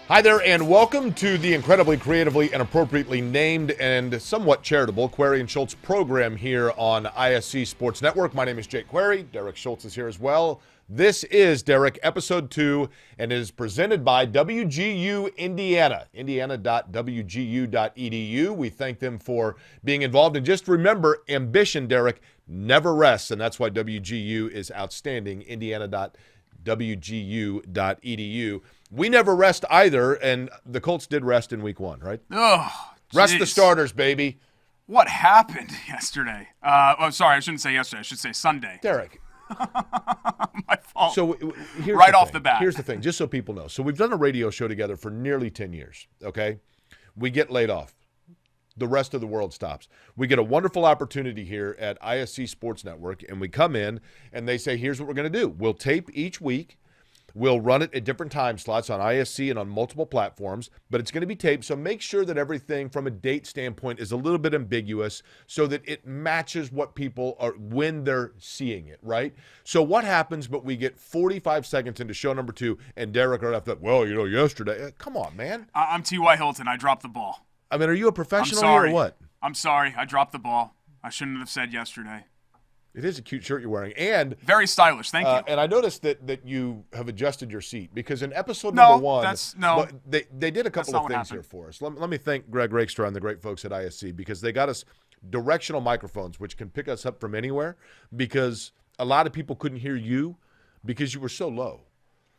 Hi there, and welcome to the incredibly creatively and appropriately named and somewhat charitable Query and Schultz program here on ISC Sports Network. My name is Jake Query. Derek Schultz is here as well. This is, Derek, episode 2, and it is presented by WGU Indiana, indiana.wgu.edu. We thank them for being involved. And just remember, ambition, Derek, never rests, and that's why WGU is outstanding, indiana.wgu.edu. We never rest either, and the Colts did rest in week 1, right? Oh, rest the starters, baby. What happened yesterday? Sorry, I shouldn't say yesterday. I should say Sunday. Derek. My fault. So here's right off the bat. Here's the thing, just so people know. So we've done a radio show together for nearly 10 years, okay? We get laid off. The rest of the world stops. We get a wonderful opportunity here at ISC Sports Network, and we come in, and they say, here's what we're going to do. We'll tape each week. We'll run it at different time slots on ISC and on multiple platforms, but it's going to be taped, so make sure that everything from a date standpoint is a little bit ambiguous so that it matches what people are when they're seeing it, right? So what happens, but we get 45 seconds into show number 2, and Derek right after that, well, yesterday. Come on, man. I'm T.Y. Hilton. I dropped the ball. I mean, are you a professional here or what? I'm sorry. I dropped the ball. I shouldn't have said yesterday. It is a cute shirt you're wearing. And very stylish. Thank you. And I noticed that you have adjusted your seat because in episode number 1, they did a couple of things here for us. Let me thank Greg Rakestraw and the great folks at ISC because they got us directional microphones, which can pick us up from anywhere because a lot of people couldn't hear you because you were so low.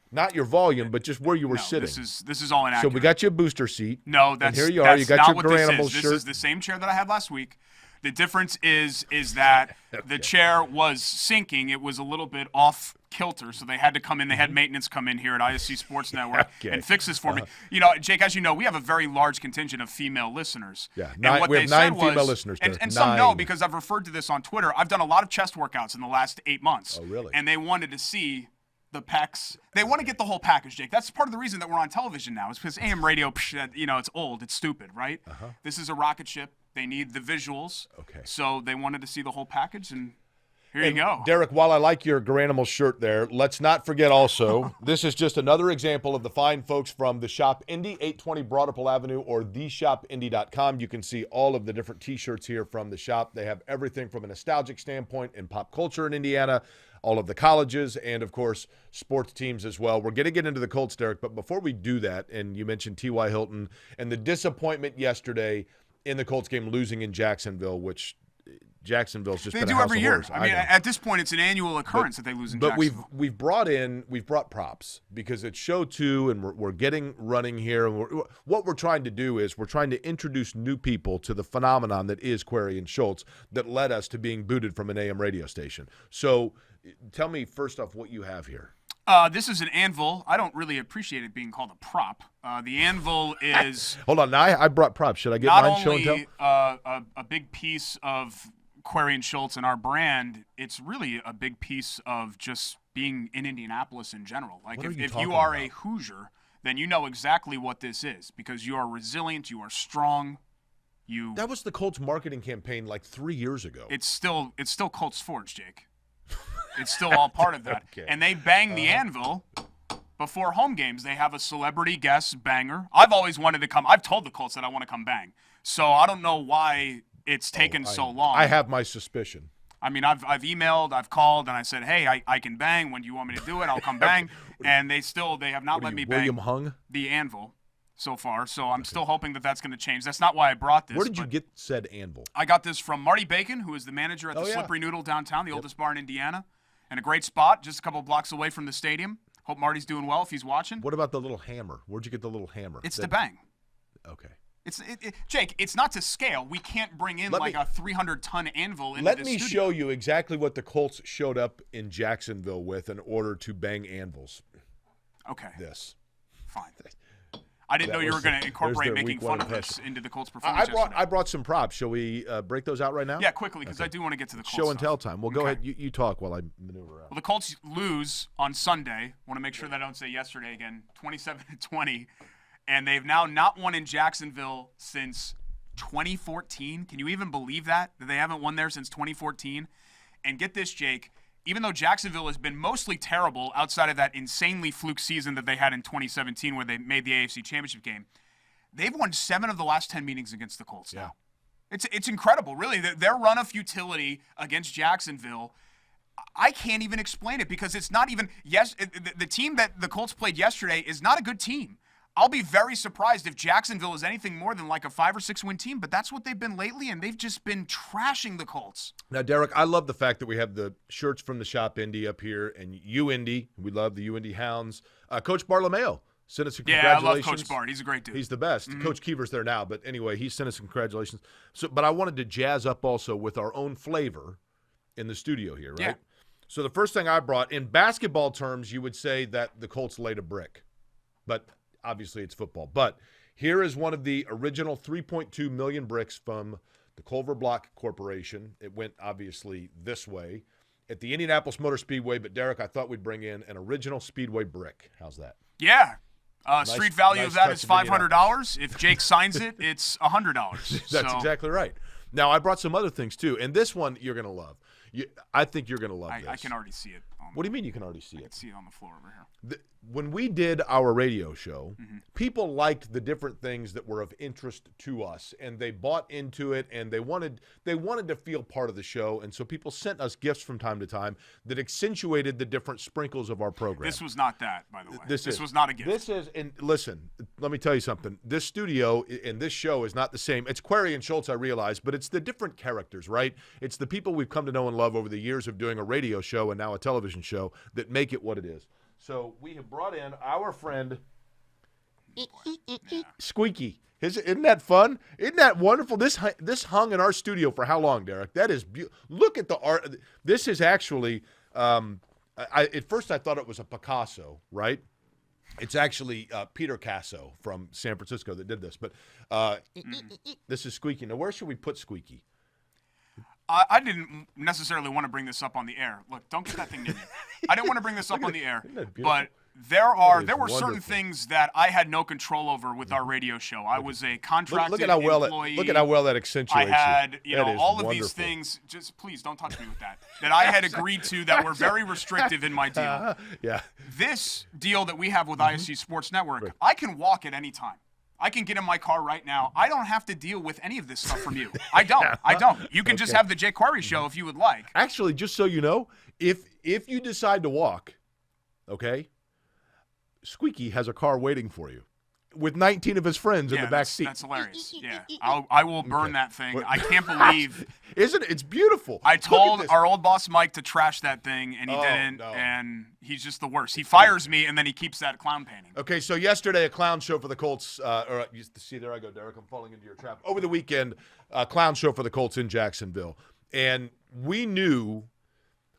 Not your volume, but just where you were sitting. This is all inaccurate. So we got you a booster seat. No, that's and here you are. You got your Garanimals shirt. This is the same chair that I had last week. The difference is that the chair was sinking. It was a little bit off kilter, so they had to come in. They had maintenance come in here at ISC Sports Network and fix this for me. You know, Jake, as you know, we have a very large contingent of female listeners. Yeah, we have 9 female listeners. And some know because I've referred to this on Twitter. I've done a lot of chest workouts in the last 8 months. Oh, really? And they wanted to see the pecs. They want to get the whole package, Jake. That's part of the reason that we're on television now. Is because AM radio, it's old, it's stupid, right? This is a rocket ship. They need the visuals. Okay. So they wanted to see the whole package, and here you go. Derek, while I like your Garanimals shirt there, let's not forget also, this is just another example of the fine folks from the Shop Indy, 820 Broadapple Avenue, or theshopindy.com. You can see all of the different T-shirts here from the shop. They have everything from a nostalgic standpoint in pop culture in Indiana, all of the colleges, and, of course, sports teams as well. We're going to get into the Colts, Derek, but before we do that, and you mentioned T.Y. Hilton and the disappointment yesterday in the Colts game losing in Jacksonville, which Jacksonville's just been a house of horrors. I mean, at this point, it's an annual occurrence that they lose in Jacksonville. But we've brought props because it's show 2, and we're getting running here. And what we're trying to do is we're trying to introduce new people to the phenomenon that is Query and Schultz that led us to being booted from an AM radio station. So tell me first off what you have here. This is an anvil. I don't really appreciate it being called a prop. The anvil is hold on. Now I brought props. Should I get mine? Show and tell. Not only a big piece of Query and Schultz and our brand, it's really a big piece of just being in Indianapolis in general. Like if you are a Hoosier, then you know exactly what this is because you are resilient, you are strong. That was the Colts marketing campaign like 3 years ago. It's still Colts Forge, Jake. It's still all part of that. Okay. And they bang the anvil before home games. They have a celebrity guest banger. I've always wanted to come. I've told the Colts that I want to come bang. So I don't know why it's taken so long. I have my suspicion. I mean, I've emailed, I've called, and I said, hey, I can bang. When do you want me to do it? I'll come bang. And they have not let me bang the anvil so far. So I'm still hoping that that's going to change. That's not why I brought this. Where did you get said anvil? I got this from Marty Bacon, who is the manager at the Slippery Noodle downtown, the oldest bar in Indiana. And a great spot, just a couple of blocks away from the stadium. Hope Marty's doing well if he's watching. What about the little hammer? Where'd you get the little hammer? It's the bang. Okay. Jake, it's not to scale. We can't bring in a 300-ton anvil into Let this me studio. show you exactly what the Colts showed up in Jacksonville with in order to bang anvils. Okay. This. Fine. I didn't know you were going to incorporate making fun of this into the Colts performance. I brought some props. Shall we break those out right now? Yeah, quickly, because I do want to get to the Colts show and tell time. Well, go ahead. You talk while I maneuver out. Well, the Colts lose on Sunday. Want to make sure that I don't say yesterday again. 27-20, and they've now not won in Jacksonville since 2014. Can you even believe that they haven't won there since 2014? And get this, Jake. even though Jacksonville has been mostly terrible outside of that insanely fluke season that they had in 2017 where they made the AFC Championship game, they've won 7 of the last 10 meetings against the Colts now. It's incredible, really. Their run of futility against Jacksonville, I can't even explain it because it's not even – the team that the Colts played yesterday is not a good team. I'll be very surprised if Jacksonville is anything more than like a 5 or 6 win team, but that's what they've been lately, and they've just been trashing the Colts. Now, Derek, I love the fact that we have the shirts from the Shop Indy up here, and Indy. We love the Indy Hounds. Coach Bartolomeo sent us a congratulations. Yeah, I love Coach Bart. He's a great dude. He's the best. Mm-hmm. Coach Keever's there now, but anyway, he sent us congratulations. But I wanted to jazz up also with our own flavor in the studio here, right? Yeah. So the first thing I brought, in basketball terms, you would say that the Colts laid a brick, but obviously it's football. But here is one of the original 3.2 million bricks from the Culver Block Corporation. It went obviously this way at the Indianapolis Motor Speedway, but Derek, I thought we'd bring in an original Speedway brick. How's that? Yeah. Street value of that is $500. If Jake signs it, it's $100. That's exactly right. Now, I brought some other things too, and this one you're going to love. I think you're going to love this. I can already see it. What do you mean you can already see it? I can see it on the floor over here. When we did our radio show, people liked the different things that were of interest to us, and they bought into it, and they wanted to feel part of the show, and so people sent us gifts from time to time that accentuated the different sprinkles of our program. This was not that, by the way. This was not a gift. This is, and listen, let me tell you something. This studio and this show is not the same. It's Query and Schultz, I realize, but it's the different characters, right? It's the people we've come to know and love over the years of doing a radio show and now a television show that make it what it is. So we have brought in our friend Squeaky. Isn't that fun? Isn't that wonderful? This hung in our studio for how long, Derek? That is look at the art. This is actually at first I thought it was a Picasso, right? It's actually Peter Casso from San Francisco that did this. But this is Squeaky. Now, where should we put Squeaky? I didn't necessarily want to bring this up on the air. Look, don't get that thing near me. I didn't want to bring this up on the air, but there were certain things that I had no control over with our radio show. I was a contracted employee. Look at how well that accentuates. I had, all of wonderful. These things. Just please don't touch me with that. That I had agreed to that were very restrictive in my deal. Yeah. This deal that we have with ISC Sports Network, I can walk at any time. I can get in my car right now. I don't have to deal with any of this stuff from you. I don't. You can just have the Jay Quarry show if you would like. Actually, just so you know, if you decide to walk, okay, Squeaky has a car waiting for you with 19 of his friends in the back seat. That's hilarious. Yeah, I will burn that thing. I can't believe. Isn't it? It's beautiful. I told our old boss Mike to trash that thing, and he didn't. No. And he's just the worst. He fires me, and then he keeps that clown painting. Okay, so yesterday a clown show for the Colts. You see, there I go, Derek. I'm falling into your trap. Over the weekend, a clown show for the Colts in Jacksonville, and we knew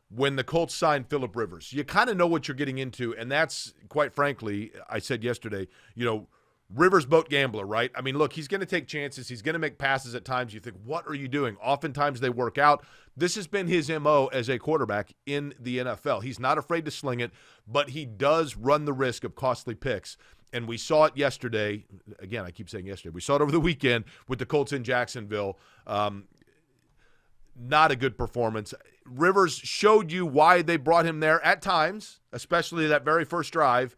when the Colts signed Phillip Rivers, you kind of know what you're getting into, and that's, quite frankly, I said yesterday, Rivers boat gambler, right? I mean, look, he's going to take chances. He's going to make passes at times. You think, what are you doing? Oftentimes they work out. This has been his MO as a quarterback in the NFL. He's not afraid to sling it, but he does run the risk of costly picks. And we saw it yesterday. Again, I keep saying yesterday. We saw it over the weekend with the Colts in Jacksonville. Not a good performance. Rivers showed you why they brought him there at times, especially that very first drive.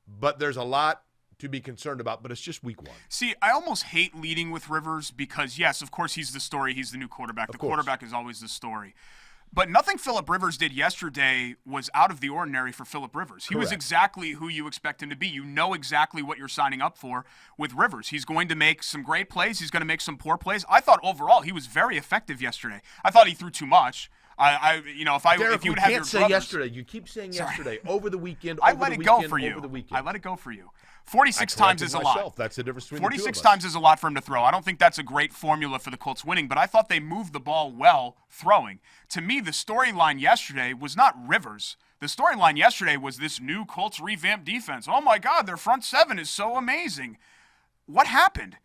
But there's a lot to be concerned about, but it's just week one. See, I almost hate leading with Rivers because, yes, of course he's the story. He's the new quarterback. The quarterback is always the story. But nothing Phillip Rivers did yesterday was out of the ordinary for Phillip Rivers. He was exactly who you expect him to be. You know exactly what you're signing up for with Rivers. He's going to make some great plays. He's going to make some poor plays. I thought overall he was very effective yesterday. I thought he threw too much. Derek, if you would have your say druthers, yesterday. You keep saying yesterday. Over the weekend. I let it go for you. I let it go for you. 46 times is a lot. That's the difference between 46 times is a lot for him to throw. I don't think that's a great formula for the Colts winning, but I thought they moved the ball well throwing. To me, the storyline yesterday was not Rivers. The storyline yesterday was this new Colts revamped defense. Oh, my God, their front seven is so amazing. What happened?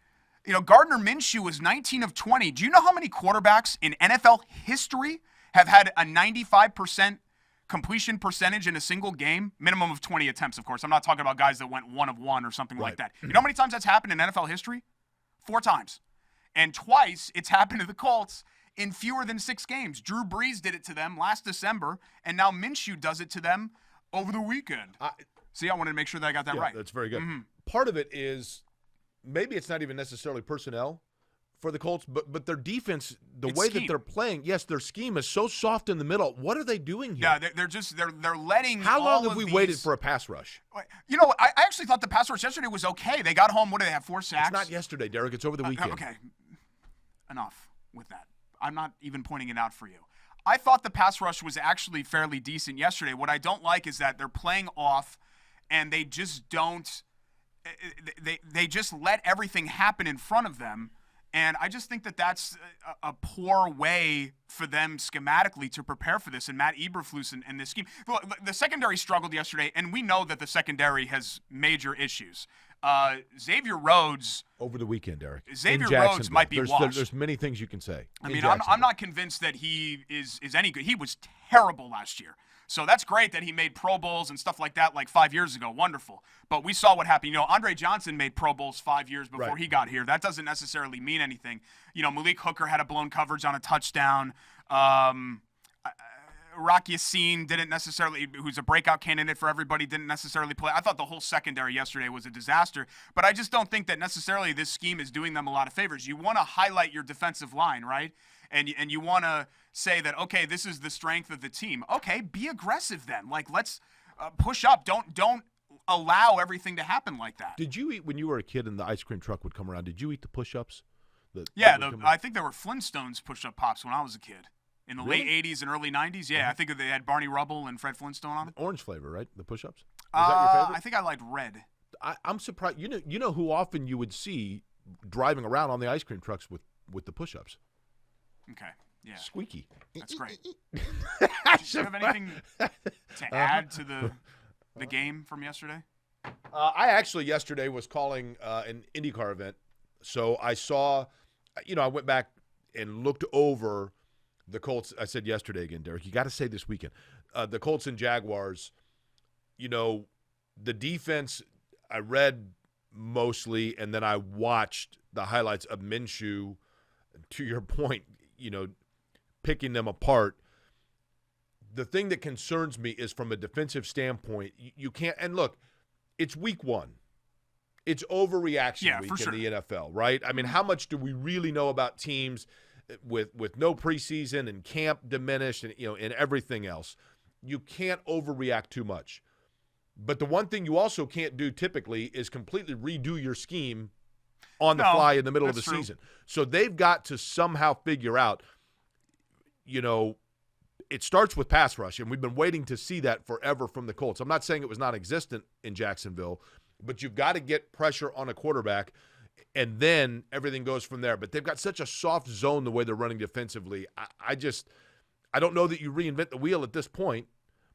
Gardner Minshew was 19 of 20. Do you know how many quarterbacks in NFL history have had a 95% completion percentage in a single game? Minimum of 20 attempts, of course. I'm not talking about guys that went 1 of 1 or something like that. You know how many times that's happened in NFL history? 4 times. And twice it's happened to the Colts in fewer than 6 games. Drew Brees did it to them last December, and now Minshew does it to them over the weekend. See, I wanted to make sure that I got that right. That's very good. Part of it is maybe it's not even necessarily personnel for the Colts, but their defense, it's way scheme. That they're playing, yes, their scheme is so soft in the middle. What are they doing here? Yeah, they're letting. How long have we waited for a pass rush? You know, I actually thought the pass rush yesterday was okay. They got home. What do they have? 4 sacks. It's not yesterday, Derek. It's over the weekend. Okay, enough with that. I'm not even pointing it out for you. I thought the pass rush was actually fairly decent yesterday. What I don't like is that they're playing off, and they just don't. They just let everything happen in front of them. And I just think that that's a poor way for them schematically to prepare for this. And Matt Eberflus and this scheme. The secondary struggled yesterday, and we know that the secondary has major issues. Xavier Rhodes. Over the weekend, Eric. Xavier Rhodes might be washed. There's many things you can say. I mean, I'm not convinced that he is any good. He was terrible last year. So that's great that he made Pro Bowls and stuff like that like 5 years ago. Wonderful. But we saw what happened. You know, Andre Johnson made Pro Bowls 5 years before he got here. That doesn't necessarily mean anything. You know, Malik Hooker had a blown coverage on a touchdown. Rock Yassin didn't necessarily, who's a breakout candidate for everybody, didn't necessarily play. I thought the whole secondary yesterday was a disaster. But I just don't think that necessarily this scheme is doing them a lot of favors. You want to highlight your defensive line, right? And you want to say that, okay, this is the strength of the team. Okay, be aggressive then. Like, let's push up. Don't allow everything to happen like that. Did you eat, when you were a kid and the ice cream truck would come around, did you eat the push-ups? I think there were Flintstones push-up pops when I was a kid. In the late 80s and early 90s, yeah. I think they had Barney Rubble and Fred Flintstone on them. Orange flavor, right? The push-ups? Is that your favorite? I think I liked red. I'm surprised. You know who often you would see driving around on the ice cream trucks with the push-ups? Okay, yeah. Squeaky. That's great. Do you have anything to add to the game from yesterday? I actually yesterday was calling an IndyCar event. So I saw, I went back and looked over the Colts. I said yesterday again, Derek, you got to say this weekend. The Colts and Jaguars, the defense I read mostly, and then I watched the highlights of Minshew. To your point, picking them apart. The thing that concerns me is from a defensive standpoint, you can't – and look, it's week 1. It's overreaction week in the NFL, right? I mean, how much do we really know about teams with no preseason and camp diminished and, and everything else? You can't overreact too much. But the one thing you also can't do typically is completely redo your scheme on the fly in the middle of the season. So they've got to somehow figure out, it starts with pass rush, and we've been waiting to see that forever from the Colts. I'm not saying it was non-existent in Jacksonville, but you've got to get pressure on a quarterback, and then everything goes from there. But they've got such a soft zone the way they're running defensively. I don't know that you reinvent the wheel at this point,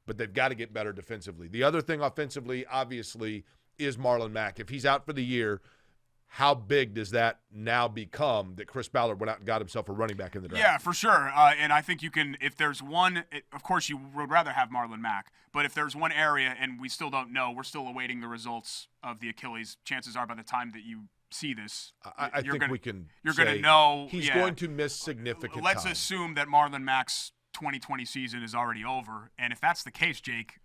but they've got to get better defensively. The other thing offensively, obviously, is Marlon Mack. If he's out for the year, how big does that now become that Chris Ballard went out and got himself a running back in the draft? Yeah, for sure. And I think you can, if there's one, of course you would rather have Marlon Mack, but if there's one area, and we still don't know, we're still awaiting the results of the Achilles, chances are by the time that you see this, I think we can you're going to know. He's going to miss significant Let's time. assume that Marlon Mack's 2020 season is already over, and if that's the case, Jake,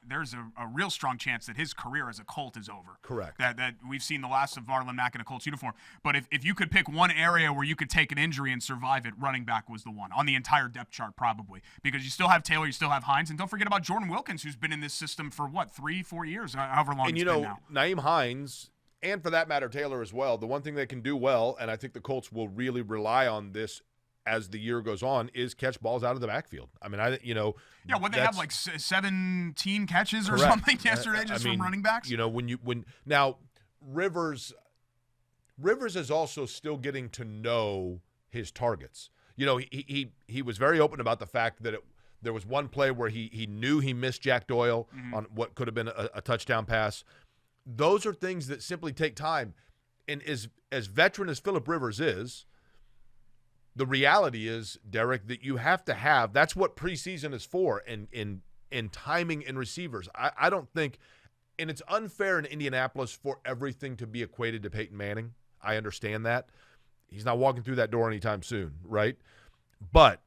there's a real strong chance that his career as a Colt is over. Correct. That we've seen the last of Marlon Mack in a Colts uniform. But if you could pick one area where you could take an injury and survive it, running back was the one on the entire depth chart probably. Because you still have Taylor, you still have Hines, and don't forget about Jordan Wilkins, who's been in this system for, 3-4 years, however long it's been now. Nyheim Hines, and for that matter, Taylor as well, the one thing they can do well, and I think the Colts will really rely on this as the year goes on, is catch balls out of the backfield. I mean, Yeah, they have like 17 catches or something yesterday from running backs? Now Rivers is also still getting to know his targets. He was very open about the fact that there was one play where he knew he missed Jack Doyle on what could have been a touchdown pass. Those are things that simply take time. And as veteran as Phillip Rivers is, the reality is, Derek, that you have to have – that's what preseason is for in timing and receivers. I don't think – and it's unfair in Indianapolis for everything to be equated to Peyton Manning. I understand that. He's not walking through that door anytime soon, right? But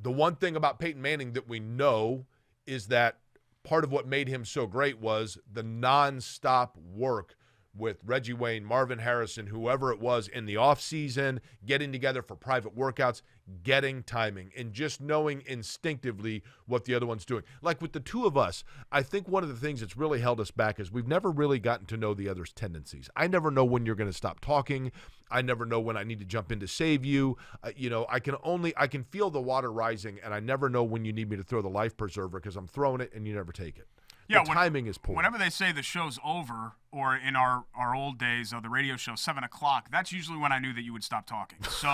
the one thing about Peyton Manning that we know is that part of what made him so great was the nonstop work with Reggie Wayne, Marvin Harrison, whoever it was in the offseason, getting together for private workouts, getting timing, and just knowing instinctively what the other one's doing. Like with the two of us, I think one of the things that's really held us back is we've never really gotten to know the other's tendencies. I never know when you're going to stop talking. I never know when I need to jump in to save you. I can feel the water rising, and I never know when you need me to throw the life preserver because I'm throwing it and you never take it. Yeah, the timing is poor. Whenever they say the show's over, or in our old days of the radio show, 7 o'clock, that's usually when I knew that you would stop talking. So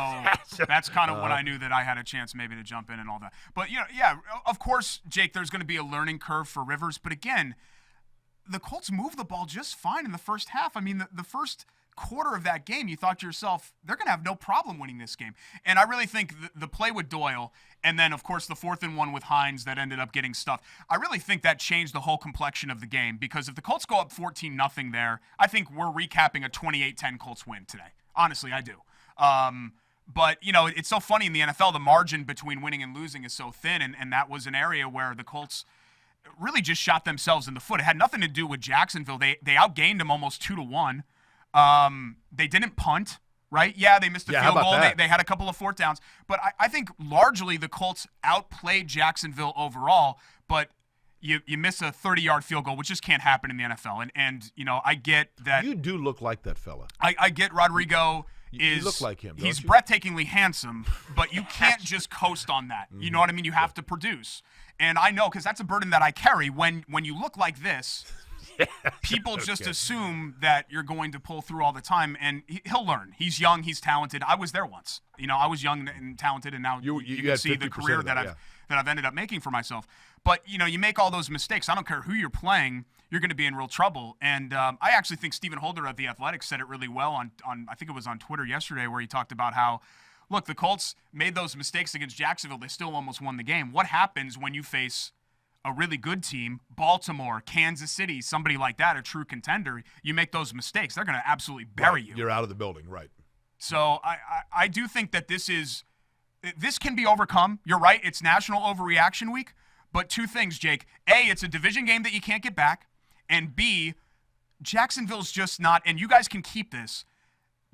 that's kind of when I knew that I had a chance maybe to jump in and all that. But, yeah, of course, Jake, there's going to be a learning curve for Rivers. But, again, the Colts moved the ball just fine in the first half. I mean, the first quarter of that game, you thought to yourself, they're going to have no problem winning this game. And I really think the play with Doyle, and then, of course, the 4th and 1 with Hines that ended up getting stuffed, I really think that changed the whole complexion of the game, because if the Colts go up 14-0 there, I think we're recapping a 28-10 Colts win today. Honestly, I do. But, it's so funny in the NFL, the margin between winning and losing is so thin, and that was an area where the Colts really just shot themselves in the foot. It had nothing to do with Jacksonville. They outgained them almost 2-1. They didn't punt, right? Yeah, they missed a field goal. They had a couple of 4th downs. But I think largely the Colts outplayed Jacksonville overall, but you miss a 30-yard field goal, which just can't happen in the NFL. And I get that. You do look like that fella. I get Rodrigo you look like him, he's don't you? breathtakingly handsome, but you can't just coast on that. You know what I mean? You have to produce. And I know, because that's a burden that I carry. When you look like this, people just assume that you're going to pull through all the time, and he'll learn. He's young, he's talented. I was there once. I was young and talented, and now you can see the career that I've ended up making for myself. But you make all those mistakes. I don't care who you're playing, you're going to be in real trouble. And I actually think Stephen Holder of The Athletic said it really well on I think it was on Twitter yesterday, where he talked about how, look, the Colts made those mistakes against Jacksonville. They still almost won the game. What happens when you face a really good team, Baltimore, Kansas City, somebody like that, a true contender? You make those mistakes, they're going to absolutely bury you. You're out of the building, right? So I do think that this can be overcome. You're right, it's National Overreaction Week. But two things, Jake. A, it's a division game that you can't get back. And B, Jacksonville's just not, and you guys can keep this,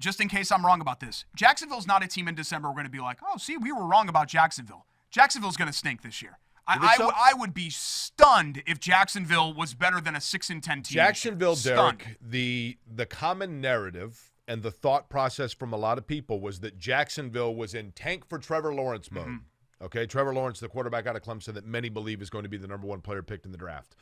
just in case I'm wrong about this. Jacksonville's not a team in December we're going to be like, oh, see, we were wrong about Jacksonville. Jacksonville's going to stink this year. I would be stunned if Jacksonville was better than a 6-10 team. Jacksonville, Derek, the common narrative and the thought process from a lot of people was that Jacksonville was in tank for Trevor Lawrence mode. Mm-hmm. Okay, Trevor Lawrence, the quarterback out of Clemson that many believe is going to be the number one player picked in the draft.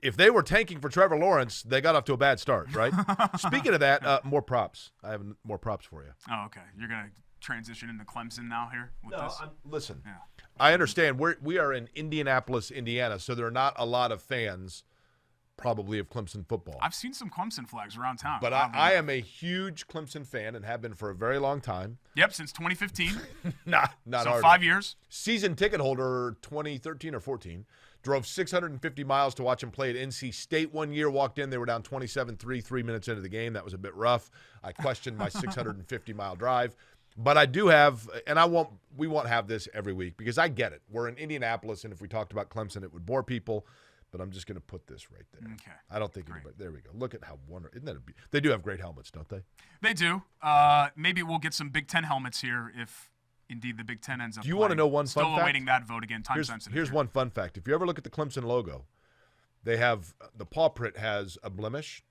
If they were tanking for Trevor Lawrence, they got off to a bad start, right? Speaking of that, more props. I have more props for you. Oh, okay. You're going to transition into Clemson now here with this? Listen, yeah. I understand. We are in Indianapolis, Indiana, so there are not a lot of fans probably of Clemson football. I've seen some Clemson flags around town. But I am a huge Clemson fan and have been for a very long time. Yep, since 2015. not so hard. 5 years. Season ticket holder 2013 or 14. Drove 650 miles to watch him play at NC State one year. Walked in, they were down 27-3 3 minutes into the game. That was a bit rough. I questioned my 650-mile drive. But I do have, and we won't have this every week because I get it. We're in Indianapolis, and if we talked about Clemson, it would bore people. But I'm just going to put this right there. Okay. I don't think anybody. There we go. Look at how wonderful. Isn't that they do have great helmets, don't they? They do. Maybe we'll get some Big Ten helmets here if indeed the Big Ten ends up. Do you want to know one fun fact? Still awaiting that vote again. Time sensitive. Here's one fun fact. If you ever look at the Clemson logo, they have the paw print has a blemish.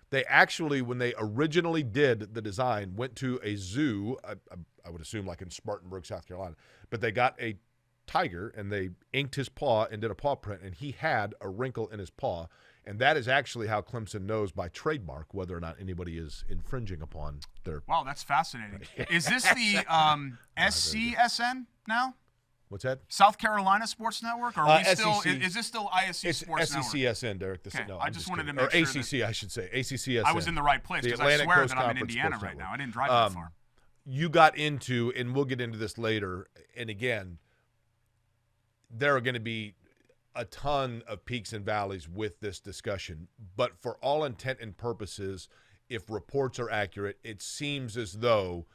They actually, when they originally did the design, went to a zoo, I would assume like in Spartanburg, South Carolina, but they got a tiger and they inked his paw and did a paw print, and he had a wrinkle in his paw, and that is actually how Clemson knows by trademark whether or not anybody is infringing upon their. Wow, that's fascinating. Is this the SCSN now? What's that? South Carolina Sports Network, or are we still? Is this still ISC Sports Network? It's SCSN, Derek. Okay. No, I just wanted to kidding. make sure. Or ACC, I should say. ACCSN. I was in the right place because I swear that I'm in Indiana right now. I didn't drive that far. You got into, and we'll get into this later, and again, there are going to be a ton of peaks and valleys with this discussion. But for all intent and purposes, if reports are accurate, it seems as though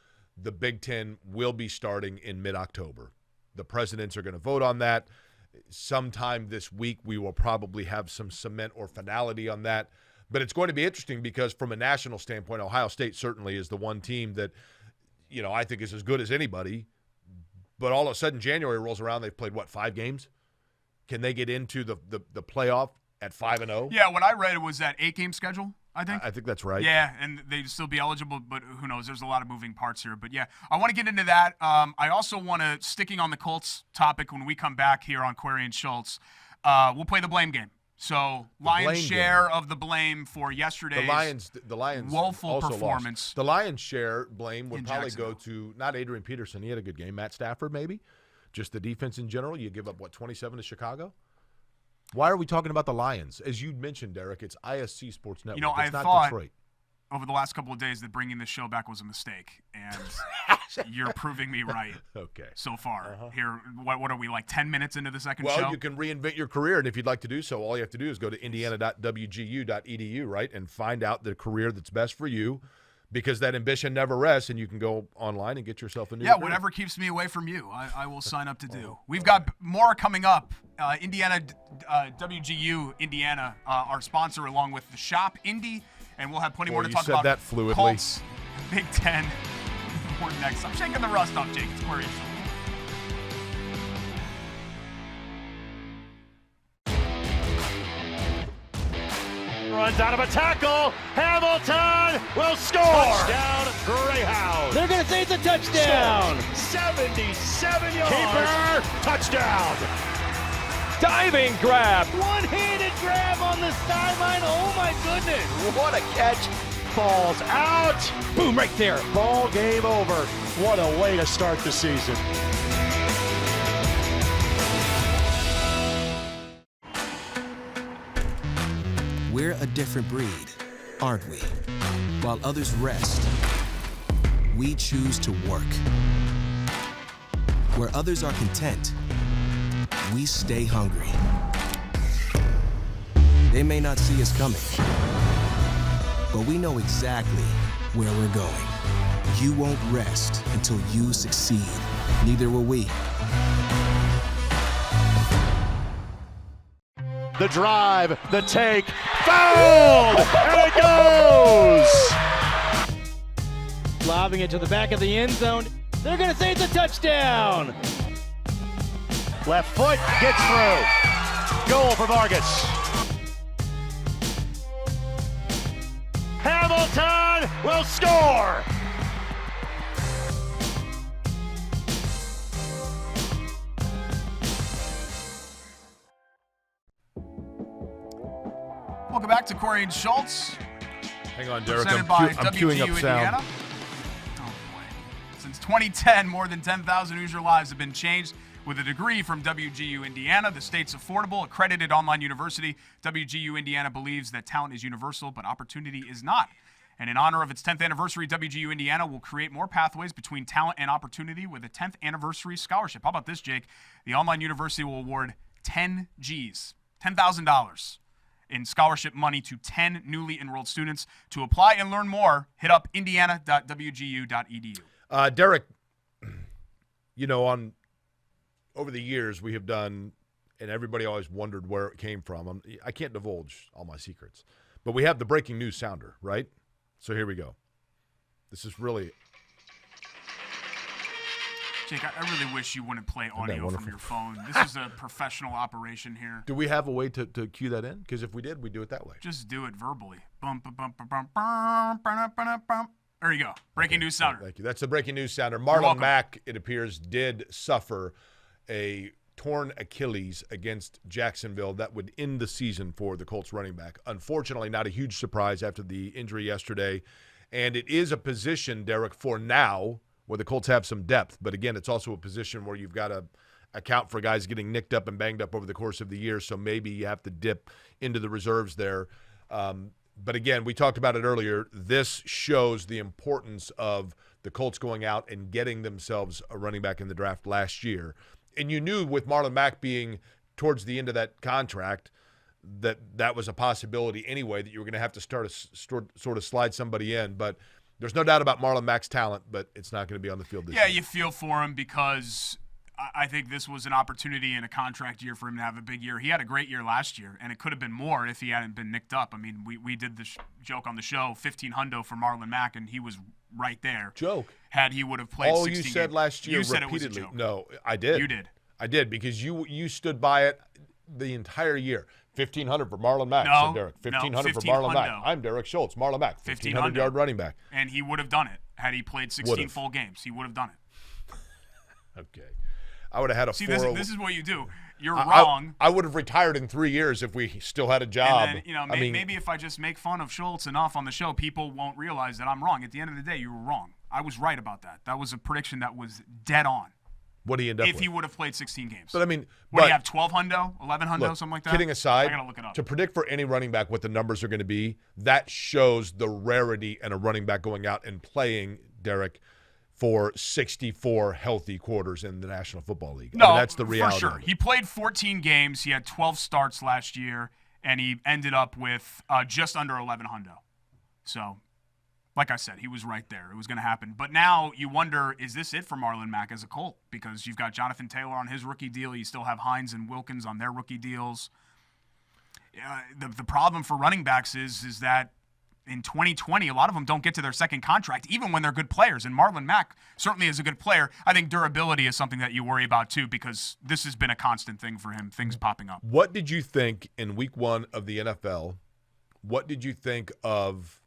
the Big Ten will be starting in mid-October. The presidents are going to vote on that. Sometime this week, we will probably have some cement or finality on that. But it's going to be interesting because from a national standpoint, Ohio State certainly is the one team that, I think is as good as anybody. But all of a sudden, January rolls around, they've played, 5 games? Can they get into the playoff at 5-0? Yeah, what I read it was that 8-game schedule, I think. I think that's right. Yeah, and they'd still be eligible, but who knows? There's a lot of moving parts here. But, yeah, I want to get into that. I also want to, sticking on the Colts topic when we come back here on Query and Schultz, we'll play the blame game. So, Lions' share of the blame for yesterday's the Lions woeful also performance. Lost. The Lions' share blame would probably go Jacksonville. to not Adrian Peterson. He had a good game. Matt Stafford, maybe. Just the defense in general. You give up, 27 to Chicago? Why are we talking about the Lions? As you mentioned, Derek, it's ISC Sports Network. It's not Detroit. Over the last couple of days that bringing this show back was a mistake, and you're proving me right. Okay. So far, here, what are we, 10 minutes into the second show? Well, you can reinvent your career, and if you'd like to do so, all you have to do is go to indiana.wgu.edu, right, and find out the career that's best for you, because that ambition never rests, and you can go online and get yourself a new career. Whatever keeps me away from you, I will sign up to do. We've got more coming up. Indiana, WGU Indiana, our sponsor, along with the Shop Indy. And we'll have plenty more to talk about. You said that fluidly. Colts, Big Ten. More next. I'm shaking the rust off, Jake. It's Query. Runs out of a tackle. Hamilton will score. Touchdown, Greyhound. They're going to say it's a touchdown. 77 yards. Keeper, touchdown. Diving grab. One-handed grab on the sideline. Oh, my goodness. What a catch. Falls out. Boom, right there. Ball game over. What a way to start the season. We're a different breed, aren't we? While others rest, we choose to work. Where others are content, we stay hungry. They may not see us coming, but we know exactly where we're going. You won't rest until you succeed. Neither will we. The drive, the take, fouled, and it goes! Lobbing it to the back of the end zone. They're going to say it's a touchdown. Left foot gets through. Goal for Vargas. Hamilton will score! Welcome back to Query and Schultz. Hang on, Derek. Presented I'm by queuing up WGU sound. Indiana. Oh, boy. Since 2010, more than 10,000 Hoosier lives have been changed. With a degree from WGU Indiana, the state's affordable, accredited online university, WGU Indiana believes that talent is universal, but opportunity is not. And in honor of its 10th anniversary, WGU Indiana will create more pathways between talent and opportunity with a 10th anniversary scholarship. How about this, Jake? The online university will award 10 Gs, $10,000 in scholarship money to 10 newly enrolled students. To apply and learn more, hit up indiana.wgu.edu. Derek, over the years we have done, and everybody always wondered where it came from. I can't divulge all my secrets, but we have the breaking news sounder, right? So here we go. This is really... Jake, I really wish you wouldn't play audio from your phone. This is a professional operation here. Do we have a way to cue that in? Because if we did, we'd do it that way. Just do it verbally. Bum, bum, bum, bum, bum, bum, bum, bum, bum. There you go. Breaking news sounder. Thank you. That's the breaking news sounder. Marlon Mack, it appears, did suffer a torn Achilles against Jacksonville that would end the season for the Colts running back. Unfortunately, not a huge surprise after the injury yesterday. And it is a position, Derek, for now, where the Colts have some depth. But again, it's also a position where you've got to account for guys getting nicked up and banged up over the course of the year. So maybe you have to dip into the reserves there. But again, we talked about it earlier. This shows the importance of the Colts going out and getting themselves a running back in the draft last year. And you knew with Marlon Mack being towards the end of that contract that was a possibility anyway, that you were going to have to start sort of slide somebody in. But There's no doubt about Marlon Mack's talent, but it's not going to be on the field this year. Yeah, you feel for him because I think this was an opportunity in a contract year for him to have a big year. He had a great year last year, and it could have been more if he hadn't been nicked up. I mean, we did the joke on the show, 15 hundo for Marlon Mack, and he was right there. Joke. Had he would have played 16 games. You said last year you said repeatedly. It was a joke. No, I did. You did. I did because you stood by it the entire year. 1,500 for Marlon Mack, No, said Derek. 1,500 for 15 Marlon Mack. hundo. I'm Derek Schultz. Marlon Mack, 1,500 hundo. yard running back. And he would have done it had he played 16 full games. He would have done it. Okay. I would have had a See, 4. this is what you do. You're wrong. I would have retired in 3 years if we still had a job. And then, maybe if I just make fun of Schultz enough on the show, people won't realize that I'm wrong. At the end of the day, you were wrong. I was right about that. That was a prediction that was dead on. What do you end up if with? he would have played 16 games. But I mean, what do you have, 12 hundo, 11 hundo, something like that? Kidding aside, I gotta look it up. to predict for any running back what the numbers are going to be, that shows the rarity in a running back going out and playing, Derek, for 64 healthy quarters in the National Football League. No, that's the reality. for sure. He played 14 games. He had 12 starts last year, and he ended up with just under 11 hundo. So, like I said, he was right there. It was going to happen. But now you wonder, is this it for Marlon Mack as a Colt? Because you've got Jonathan Taylor on his rookie deal. You still have Hines and Wilkins on their rookie deals. The problem for running backs is that in 2020, a lot of them don't get to their second contract, even when they're good players. And Marlon Mack certainly is a good player. I think durability is something that you worry about, too, because this has been a constant thing for him, things popping up. What did you think in week 1 of the NFL? What did you think of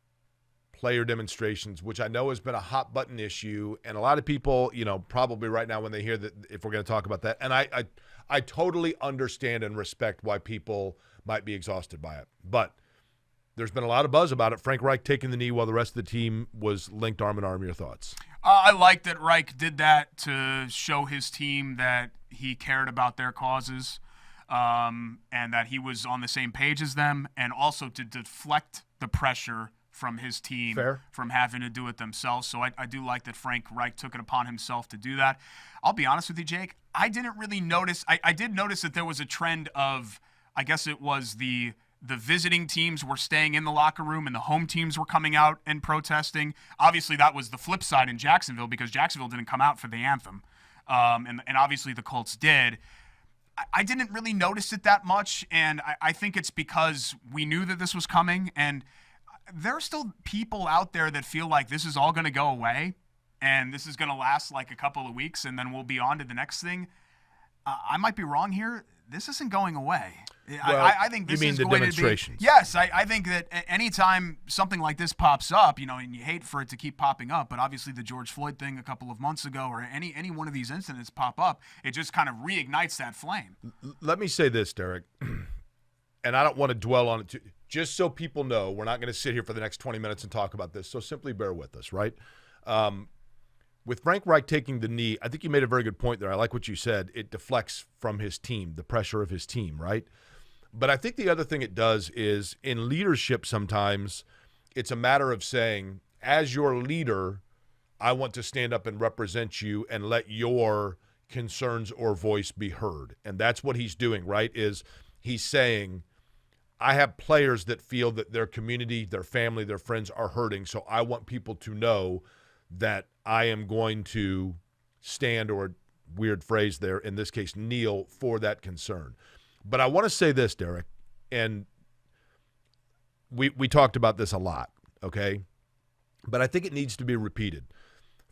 player demonstrations, which I know has been a hot button issue, and a lot of people, probably right now when they hear that, if we're going to talk about that, and I totally understand and respect why people might be exhausted by it, but there's been a lot of buzz about it. Frank Reich taking the knee while the rest of the team was linked arm in arm. Your thoughts? I like that Reich did that to show his team that he cared about their causes, and that he was on the same page as them, and also to deflect the pressure from his team from having to do it themselves. So I do like that Frank Reich took it upon himself to do that. I'll be honest with you, Jake. I didn't really notice. I did notice that there was a trend of, I guess it was the visiting teams were staying in the locker room and the home teams were coming out and protesting. Obviously, that was the flip side in Jacksonville because Jacksonville didn't come out for the anthem. And obviously the Colts did. I didn't really notice it that much, and I think it's because we knew that this was coming, and there are still people out there that feel like this is all going to go away and this is going to last like a couple of weeks and then we'll be on to the next thing. I might be wrong here. This isn't going away. Well, I think this you mean is the going demonstrations? to be. Yes, I think that anytime something like this pops up, and you hate for it to keep popping up, but obviously the George Floyd thing a couple of months ago or any one of these incidents pop up, it just kind of reignites that flame. Let me say this, Derek, and I don't want to dwell on it just so people know we're not going to sit here for the next 20 minutes and talk about this, so simply bear with us, right? With Frank Reich taking the knee, I think you made a very good point there. I like what you said. It deflects from his team, the pressure of his team, right? But I think the other thing it does is in leadership sometimes it's a matter of saying, as your leader, I want to stand up and represent you and let your concerns or voice be heard. And that's what he's doing, right? Is he's saying, I have players that feel that their community, their family, their friends are hurting, so I want people to know that I am going to stand, or weird phrase there, in this case, kneel for that concern. But I want to say this, Derek, and we talked about this a lot, okay? But I think it needs to be repeated.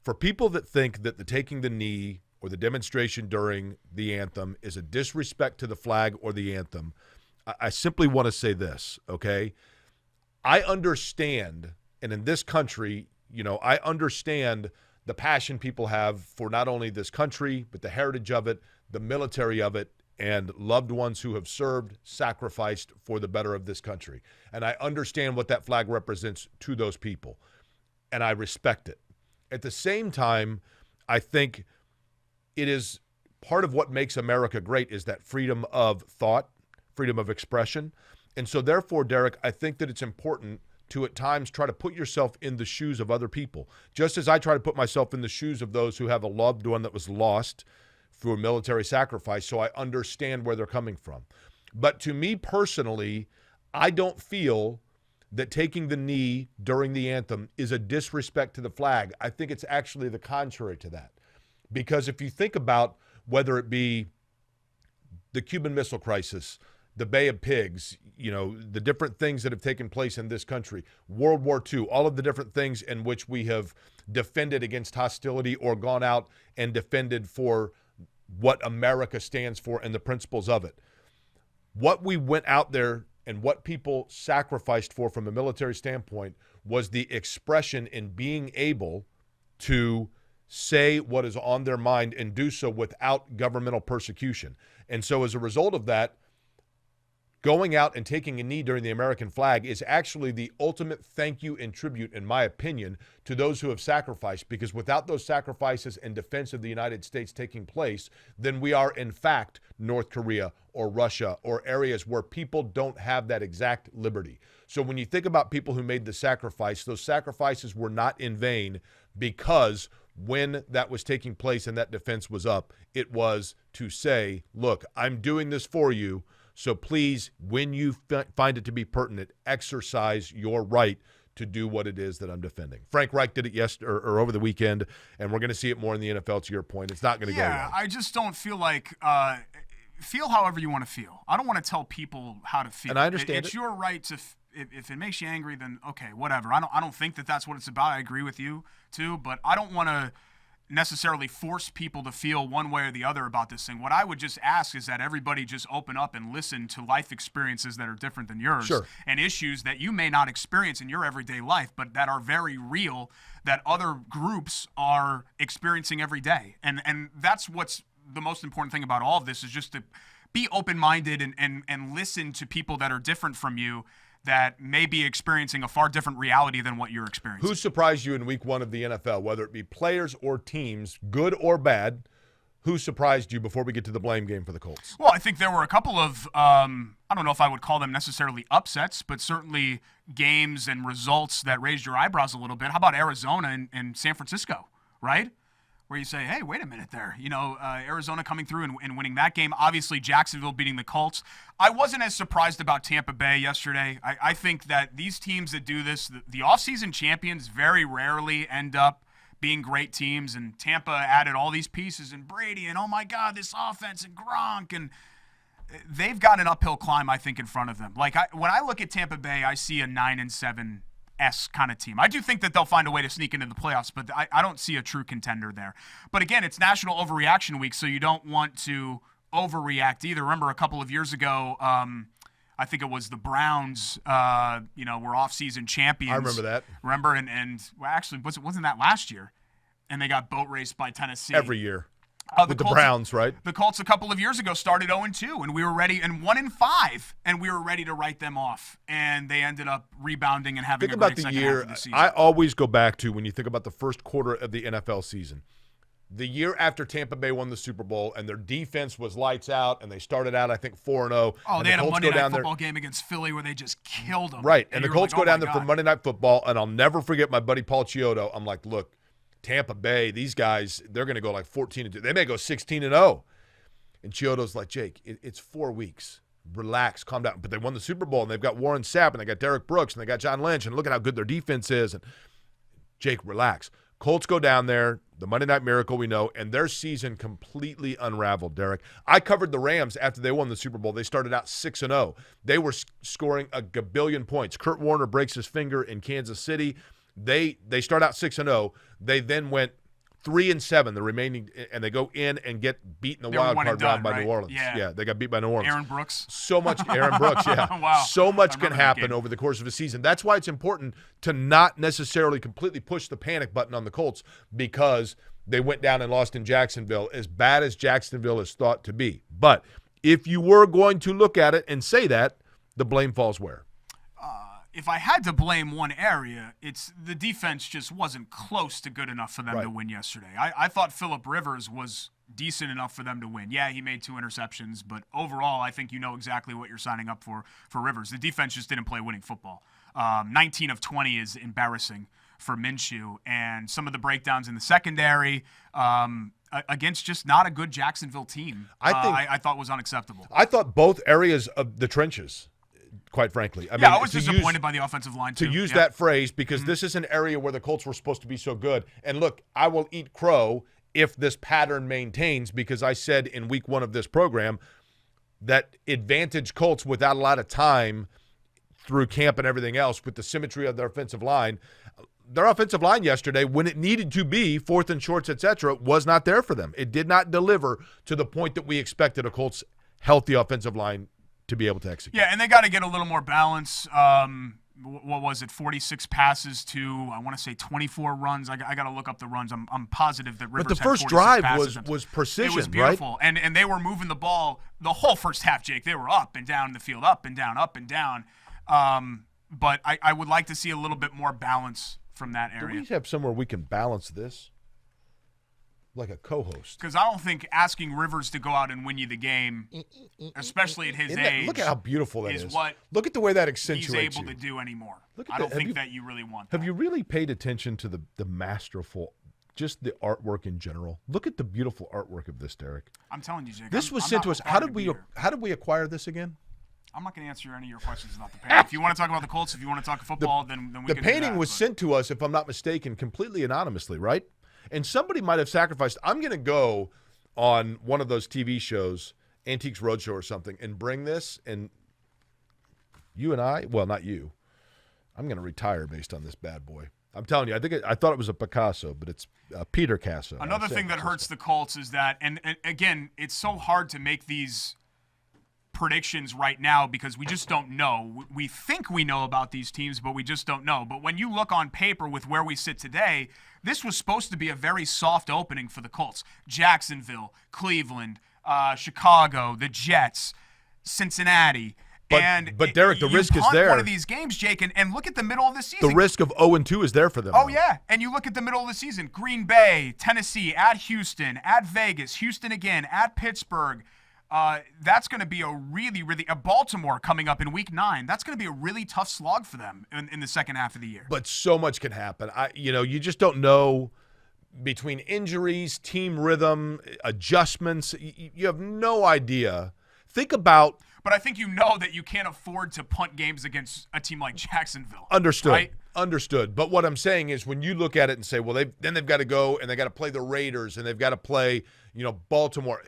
For people that think that the taking the knee or the demonstration during the anthem is a disrespect to the flag or the anthem, I simply want to say this, okay? I understand, and in this country, I understand the passion people have for not only this country, but the heritage of it, the military of it, and loved ones who have served, sacrificed for the better of this country. And I understand what that flag represents to those people, and I respect it. At the same time, I think it is part of what makes America great is that freedom of thought, freedom of expression. And so therefore, Derek, I think that it's important to at times try to put yourself in the shoes of other people. Just as I try to put myself in the shoes of those who have a loved one that was lost through a military sacrifice, so I understand where they're coming from. But to me personally, I don't feel that taking the knee during the anthem is a disrespect to the flag. I think it's actually the contrary to that. Because if you think about whether it be the Cuban Missile Crisis, the Bay of Pigs, the different things that have taken place in this country, World War II, all of the different things in which we have defended against hostility or gone out and defended for what America stands for and the principles of it. What we went out there and what people sacrificed for from a military standpoint was the expression in being able to say what is on their mind and do so without governmental persecution. And so as a result of that, going out and taking a knee during the American flag is actually the ultimate thank you and tribute, in my opinion, to those who have sacrificed, because without those sacrifices and defense of the United States taking place, then we are in fact North Korea or Russia or areas where people don't have that exact liberty. So when you think about people who made the sacrifice, those sacrifices were not in vain, because when that was taking place and that defense was up, it was to say, look, I'm doing this for you, so please, when you find it to be pertinent, exercise your right to do what it is that I'm defending. Frank Reich did it yesterday or over the weekend, and we're going to see it more in the NFL, to your point. It's not going to go well. I just don't feel like feel however you want to feel. I don't want to tell people how to feel. And I understand it's your right to if it makes you angry, then okay, whatever. I don't think that that's what it's about. I agree with you too, but I don't want to necessarily force people to feel one way or the other about this thing. What I would just ask is that everybody just open up and listen to life experiences that are different than yours, sure, and issues that you may not experience in your everyday life, but that are very real, that other groups are experiencing every day. And that's what's the most important thing about all of this, is just to be open-minded and listen to people that are different from you, that may be experiencing a far different reality than what you're experiencing. Who surprised you in week 1 of the NFL, whether it be players or teams, good or bad? Who surprised you before we get to the blame game for the Colts? Well, I think there were a couple of, I don't know if I would call them necessarily upsets, but certainly games and results that raised your eyebrows a little bit. How about Arizona and San Francisco, right? Where you say, hey, wait a minute there. Arizona coming through and winning that game. Obviously, Jacksonville beating the Colts. I wasn't as surprised about Tampa Bay yesterday. I think that these teams that do this, the offseason champions very rarely end up being great teams. And Tampa added all these pieces, and Brady, and oh my God, this offense, and Gronk. And they've got an uphill climb, I think, in front of them. When I look at Tampa Bay, I see a 9-7 kind of team. I do think that they'll find a way to sneak into the playoffs, but I don't see a true contender there. But again, it's National Overreaction Week, so you don't want to overreact either. Remember a couple of years ago, I think it was the Browns, were off-season champions. I remember that. Remember, and well, actually, wasn't that last year? And they got boat raced by Tennessee. Every year. With the Colts, Browns, right? The Colts a couple of years ago started 0-2, and we were ready, and 1-5, and we were ready to write them off. And they ended up rebounding and having a great second half of the season. I always go back to when you think about the first quarter of the NFL season. The year after Tampa Bay won the Super Bowl, and their defense was lights out, and they started out, I think, 4-0. Oh, they had a Monday Night Football game against Philly where they just killed them. Right, and the Colts go down there for Monday Night Football, and I'll never forget my buddy Paul Chiodo. I'm like, look, Tampa Bay, these guys, they're going to go like 14-2. They may go 16-0. And Chiodo's like, Jake, it's 4 weeks. Relax, calm down. But they won the Super Bowl, and they've got Warren Sapp, and they got Derek Brooks, and they got John Lynch, and look at how good their defense is. And Jake, relax. Colts go down there, the Monday Night Miracle we know, and their season completely unraveled, Derek. I covered the Rams after they won the Super Bowl. They started out 6-0. They were scoring a gabillion points. Kurt Warner breaks his finger in Kansas City. They start out 6-0. They then went 3-7, the remaining, and they go in and get beat in the wild card round by New Orleans. Yeah, they got beat by New Orleans. Aaron Brooks. Aaron Brooks, yeah. Wow. So much can happen over the course of a season. That's why it's important to not necessarily completely push the panic button on the Colts, because they went down and lost in Jacksonville, as bad as Jacksonville is thought to be. But if you were going to look at it and say that, the blame falls where? If I had to blame one area, it's the defense just wasn't close to good enough for them to win yesterday. I thought Phillip Rivers was decent enough for them to win. Yeah, he made 2 interceptions, but overall, I think you know exactly what you're signing up for Rivers. The defense just didn't play winning football. 19 of 20 is embarrassing for Minshew, and some of the breakdowns in the secondary against just not a good Jacksonville team, I thought was unacceptable. I thought both areas of the trenches, quite frankly. I was disappointed by the offensive line, too. To use that phrase, because this is an area where the Colts were supposed to be so good. And look, I will eat crow if this pattern maintains, because I said in week 1 of this program that advantage Colts without a lot of time through camp and everything else with the symmetry of their offensive line. Their offensive line yesterday, when it needed to be, 4th and shorts, etc., was not there for them. It did not deliver to the point that we expected a Colts healthy offensive line to be able to execute. Yeah, and they got to get a little more balance. What was it, 46 passes to, I want to say 24 runs. I got to look up the runs. I'm positive that Rivers But the had first 46 drive passes. was precision, It was beautiful. Right? And they were moving the ball the whole first half, Jake. They were up and down the field, up and down, up and down. But I would like to see a little bit more balance from that area. Do we have somewhere we can balance this? Like a co-host. Because I don't think asking Rivers to go out and win you the game, especially at his age, look at how beautiful that is. What look at the way that accentuates he's able you. to do anymore. I don't think that you really want that. Have you really paid attention to the masterful, just the artwork in general? Look at the beautiful artwork of this, Derek. I'm telling you, Jake. This was sent to us. How did we acquire this again? I'm not going to answer any of your questions about the painting. If you want to talk about the Colts, if you want to talk football, then we can do that. The painting was sent to us, if I'm not mistaken, completely anonymously, right? And somebody might have sacrificed. I'm going to go on one of those TV shows, Antiques Roadshow or something, and bring this. And you and I, well, not you. I'm going to retire based on this bad boy. I'm telling you, I thought it was a Picasso, but it's Peter Casso. Another thing that hurts the Colts is that, and again, it's so hard to make these predictions right now because we just don't know. We think we know about these teams, but we just don't know. But when you look on paper with where we sit today, this was supposed to be a very soft opening for the Colts. Jacksonville, Cleveland, Chicago, the Jets, Cincinnati. But Derek, the risk is there. One of these games, Jake, and look at the middle of the season. The risk of 0-2 is there for them. Oh, yeah. And you look at the middle of the season. Green Bay, Tennessee, at Houston, at Vegas, Houston again, at Pittsburgh. That's going to be a really Baltimore coming up in week 9. That's going to be a really tough slog for them in the second half of the year. But so much can happen. You just don't know between injuries, team rhythm, adjustments. You have no idea. Think about. But I think you know that you can't afford to punt games against a team like Jacksonville. Understood. Right? Understood. But what I'm saying is when you look at it and say, well, they've got to go and they got to play the Raiders and they've got to play, Baltimore.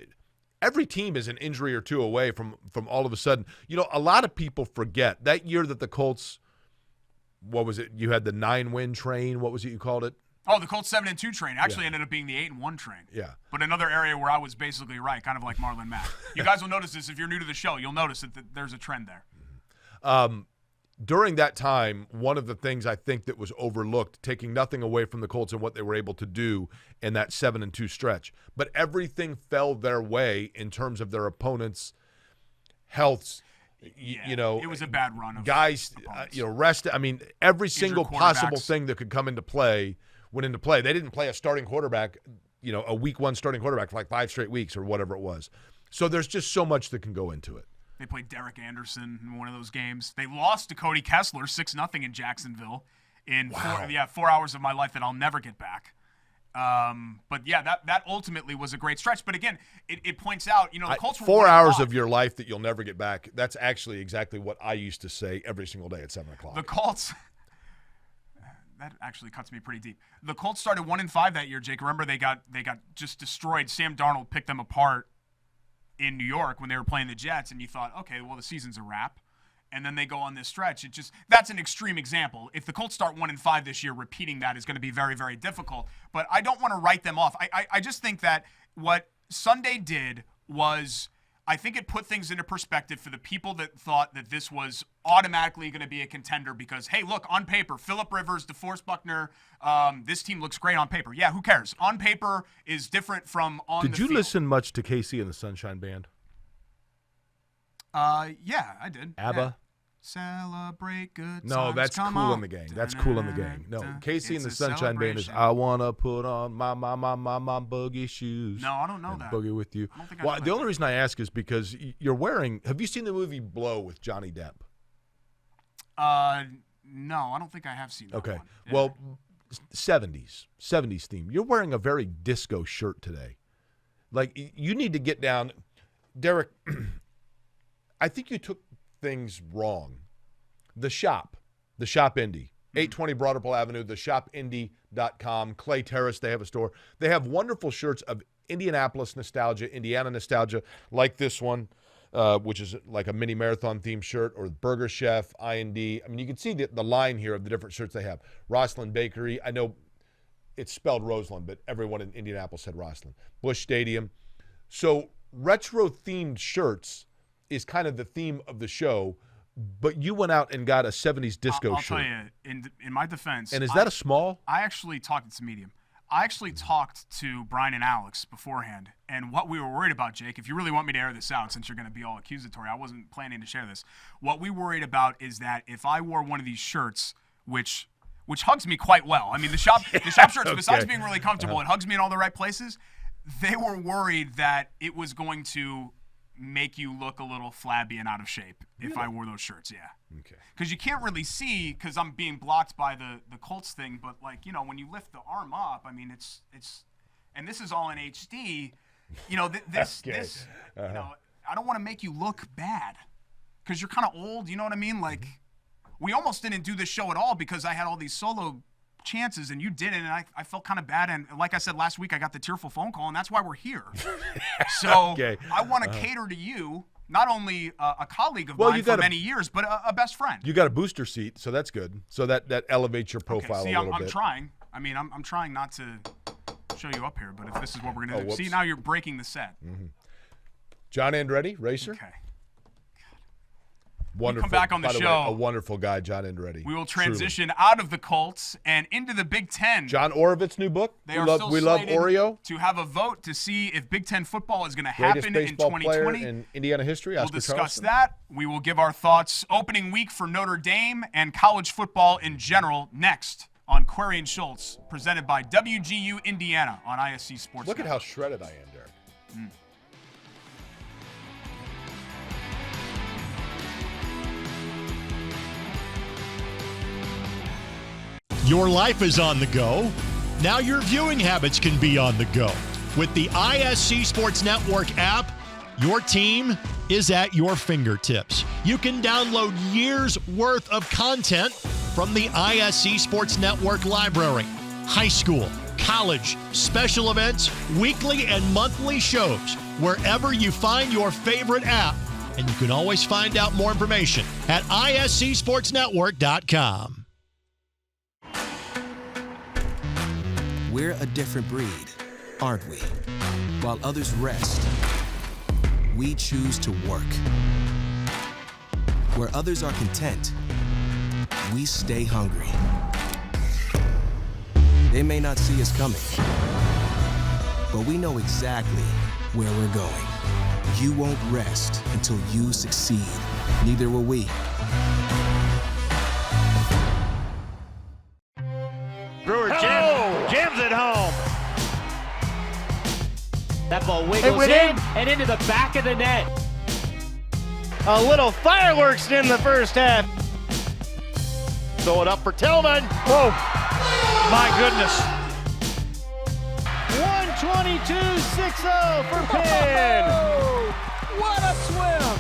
Every team is an injury or two away from all of a sudden. A lot of people forget that year that the Colts, what was it? You had the 9-win train. What was it you called it? Oh, the Colts 7-2 train actually ended up being the 8-1 train. Yeah. But another area where I was basically right, kind of like Marlon Mack. You guys will notice this if you're new to the show. You'll notice that there's a trend there. During that time, one of the things I think that was overlooked, taking nothing away from the Colts and what they were able to do in that 7-2 stretch, but everything fell their way in terms of their opponents' healths. It was a bad run of guys. Rest. I mean, every single possible thing that could come into play went into play. They didn't play a starting quarterback, a week 1 starting quarterback for like 5 straight weeks or whatever it was. So there's just so much that can go into it. They played Derek Anderson in one of those games. They lost to Cody Kessler 6-0 in Jacksonville in 4 hours of my life that I'll never get back. But yeah, that ultimately was a great stretch. But again, it points out, the Colts were 4 hours of your life that you'll never get back. That's actually exactly what I used to say every single day at 7 o'clock. The Colts. That actually cuts me pretty deep. The Colts started 1-5 that year, Jake. Remember they got just destroyed. Sam Darnold picked them apart in New York when they were playing the Jets, and you thought, okay, well, the season's a wrap. And then they go on this stretch. That's an extreme example. If the Colts start 1-5 this year, repeating that is going to be very, very difficult. But I don't want to write them off. I just think that what Sunday did was, I think it put things into perspective for the people that thought that this was automatically going to be a contender because, hey, look, on paper, Phillip Rivers, DeForest Buckner, this team looks great on paper. Yeah, who cares? On paper is different from on the field. Did you listen much to Casey and the Sunshine Band? Yeah, I did. ABBA? Yeah. Celebrate good times. No, that's Come Cool on. in the Gang. That's Cool in the Gang. No, Casey and the It's a Sunshine Band is celebration. I want to put on my boogie shoes. No, I don't know and that. Boogie with you. I don't think I know The that. only reason I ask is because you're wearing – have you seen the movie Blow with Johnny Depp? No, I don't think I have seen that Okay. one. Yeah. Well, 70s theme. You're wearing a very disco shirt today. Like, you need to get down. Derek, I think you took things wrong The Shop Indy. 820 Broad Ripple Avenue, theshopindy.com. Clay Terrace, they have a store. They have wonderful shirts of Indianapolis nostalgia, Indiana nostalgia, like this one, which is like a mini marathon themed shirt, or Burger Chef, I&D. I mean, you can see the line here of the different shirts they have. Roslyn Bakery. I know it's spelled Roseland, but everyone in Indianapolis said Roslyn. Busch Stadium. So retro-themed shirts is kind of the theme of the show, but you went out and got a 70s disco shirt. I'll tell you, in my defense. And is that a small? I actually talked, it's a medium. I actually talked to Brian and Alex beforehand, and what we were worried about, Jake, if you really want me to air this out, since you're going to be all accusatory, I wasn't planning to share this. What we worried about is that if I wore one of these shirts, which hugs me quite well. I mean, the shop shirts, okay, besides being really comfortable, it hugs me in all the right places. They were worried that it was going to make you look a little flabby and out of shape if I wore those shirts, yeah. Okay. Because you can't really see, because I'm being blocked by the Colts thing, but like, you know, when you lift the arm up, I mean, it's and this is all in HD, you know, this, you know, I don't want to make you look bad because you're kind of old, you know what I mean? Like, we almost didn't do this show at all because I had all these solo chances and you didn't, and I felt kind of bad. And like I said last week, I got the tearful phone call, and that's why we're here. So okay. I want to cater to you, not only a colleague of mine for many years, but a best friend. You got a booster seat, so that's good. So that elevates your profile a little bit. I'm trying. I mean, I'm trying not to show you up here, but if this is what we're going to do. See, now you're breaking the set. Mm-hmm. John Andretti, racer. Okay. Wonderful. Come back on the show. Way, a wonderful guy, John Andretti. We will transition out of the Colts and into the Big Ten. John Orovitz' new book. We love Oreo. To have a vote to see if Big Ten football is going to happen in 2020. Player in Indiana history. We'll discuss that. We will give our thoughts opening week for Notre Dame and college football in general next on Query and Schultz, presented by WGU Indiana on ISC Sports. Look at how shredded I am, Derek. Your life is on the go. Now your viewing habits can be on the go. With the ISC Sports Network app, your team is at your fingertips. You can download years' worth of content from the ISC Sports Network library. High school, college, special events, weekly and monthly shows, wherever you find your favorite app. And you can always find out more information at iscsportsnetwork.com. We're a different breed, aren't we? While others rest, we choose to work. Where others are content, we stay hungry. They may not see us coming, but we know exactly where we're going. You won't rest until you succeed. Neither will we. Brewer jams it home. That ball wiggles in and into the back of the net. A little fireworks in the first half. Throw it up for Tillman. Whoa, my goodness. 122.60 for Penn. What a swim.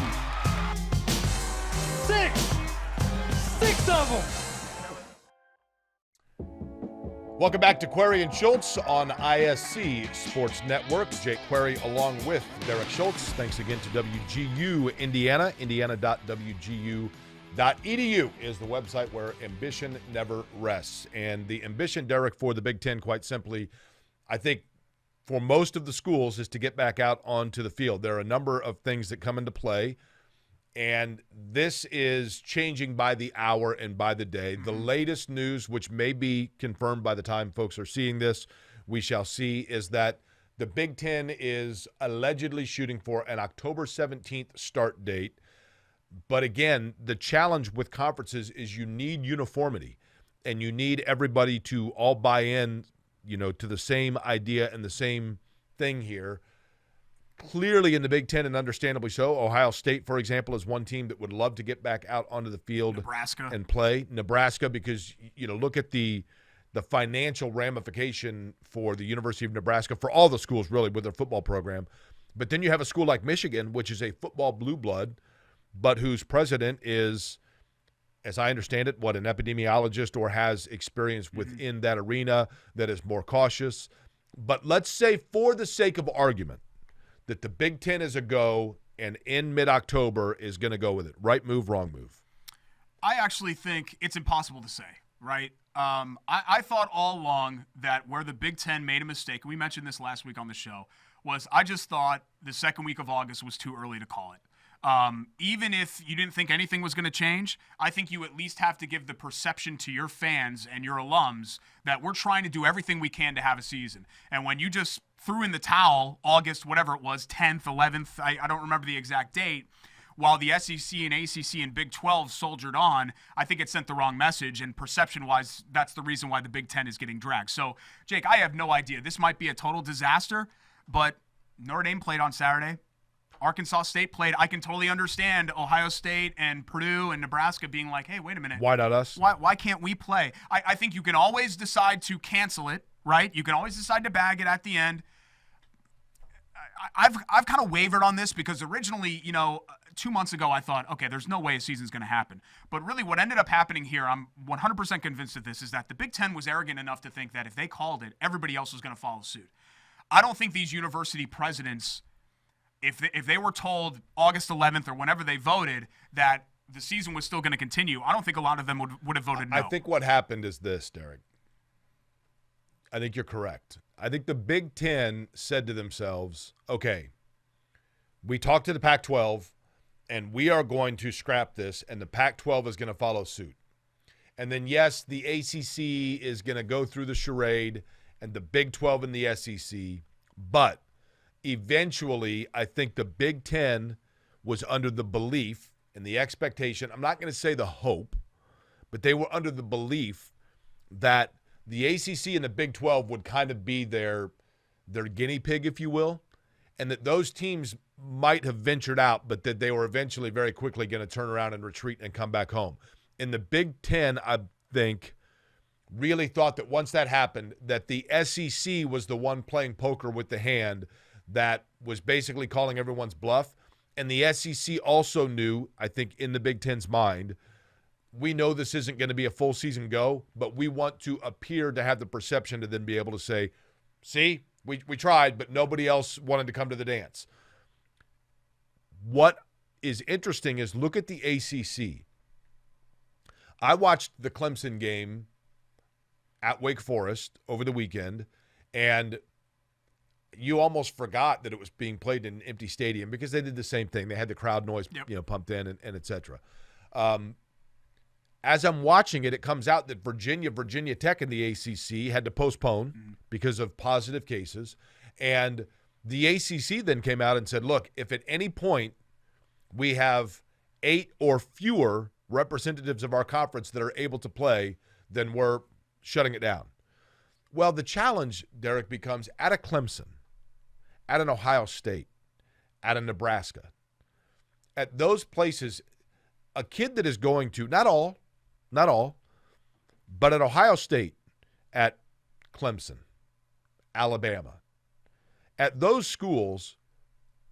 Six of them. Welcome back to Query and Schultz on ISC Sports Network. Jake Query along with Derek Schultz. Thanks again to WGU Indiana. Indiana.wgu.edu is the website where ambition never rests. And the ambition, Derek, for the Big Ten, quite simply, I think for most of the schools is to get back out onto the field. There are a number of things that come into play. And this is changing by the hour and by the day. The latest news, which may be confirmed by the time folks are seeing this, we shall see, is that the Big Ten is allegedly shooting for an October 17th start date. But again, the challenge with conferences is you need uniformity, and you need everybody to all buy in, to the same idea and the same thing here. Clearly in the Big Ten, and understandably so, Ohio State, for example, is one team that would love to get back out onto the field and play. Nebraska, because, look at the financial ramification for the University of Nebraska, for all the schools really with their football program. But then you have a school like Michigan, which is a football blue blood, but whose president is as I understand it, an epidemiologist or has experience within that arena that is more cautious. But let's say, for the sake of argument, that the Big Ten is a go and in mid-October is going to go with it. Right move, wrong move? I actually think it's impossible to say, right? I thought all along that where the Big Ten made a mistake, and we mentioned this last week on the show, was I just thought the second week of August was too early to call it. Even if you didn't think anything was going to change, I think you at least have to give the perception to your fans and your alums that we're trying to do everything we can to have a season. And when you just threw in the towel, August, whatever it was, 10th, 11th, I don't remember the exact date, while the SEC and ACC and Big 12 soldiered on, I think it sent the wrong message. And perception-wise, that's the reason why the Big Ten is getting dragged. So, Jake, I have no idea. This might be a total disaster, but Notre Dame played on Saturday. Arkansas State played. I can totally understand Ohio State and Purdue and Nebraska being like, hey, wait a minute. Why not us? Why can't we play? I think you can always decide to cancel it, right? You can always decide to bag it at the end. I've kind of wavered on this because originally, 2 months ago, I thought, okay, there's no way a season's going to happen. But really what ended up happening here, I'm 100% convinced of this, is that the Big Ten was arrogant enough to think that if they called it, everybody else was going to follow suit. I don't think these university presidents, if they were told August 11th or whenever they voted that the season was still going to continue, I don't think a lot of them would have voted no. I think what happened is this, Derek. I think you're correct. I think the Big Ten said to themselves, okay, we talked to the Pac-12, and we are going to scrap this, and the Pac-12 is going to follow suit. And then, yes, the ACC is going to go through the charade, and the Big 12 and the SEC, but eventually I think the Big Ten was under the belief and the expectation, I'm not going to say the hope, but they were under the belief that the ACC and the Big 12 would kind of be their guinea pig, if you will, and that those teams might have ventured out, but that they were eventually very quickly going to turn around and retreat and come back home. And the Big Ten, I think, really thought that once that happened, that the SEC was the one playing poker with the hand that was basically calling everyone's bluff. And the SEC also knew, I think, in the Big Ten's mind, we know this isn't going to be a full season go, but we want to appear to have the perception to then be able to say, see, we tried, but nobody else wanted to come to the dance. What is interesting is look at the ACC. I watched the Clemson game at Wake Forest over the weekend, and you almost forgot that it was being played in an empty stadium because they did the same thing. They had the crowd noise, pumped in, and et cetera. As I'm watching it, it comes out that Virginia Tech and the ACC had to postpone because of positive cases. And the ACC then came out and said, look, if at any point we have 8 or fewer representatives of our conference that are able to play, then we're shutting it down. Well, the challenge, Derek, becomes at a Clemson, at an Ohio State, at a Nebraska. At those places, a kid that is going to, not all, but at Ohio State, at Clemson, Alabama, at those schools,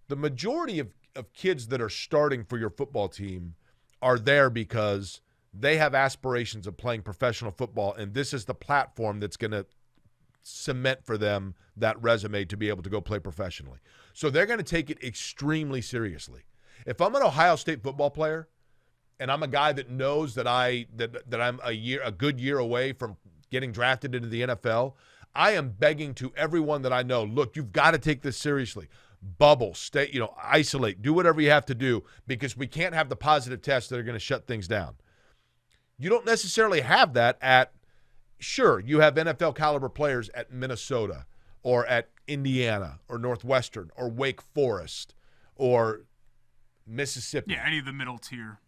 the majority of kids that are starting for your football team are there because they have aspirations of playing professional football, and this is the platform that's going to cement for them that resume to be able to go play professionally. So they're going to take it extremely seriously. If I'm an Ohio State football player and I'm a guy that knows that I'm a good year away from getting drafted into the NFL, I am begging to everyone that I know, look, you've got to take this seriously. Bubble, stay, isolate, do whatever you have to do because we can't have the positive tests that are going to shut things down. You don't necessarily have that at, sure, you have NFL caliber players at Minnesota or at Indiana or Northwestern or Wake Forest or Mississippi. Yeah, any of the middle tier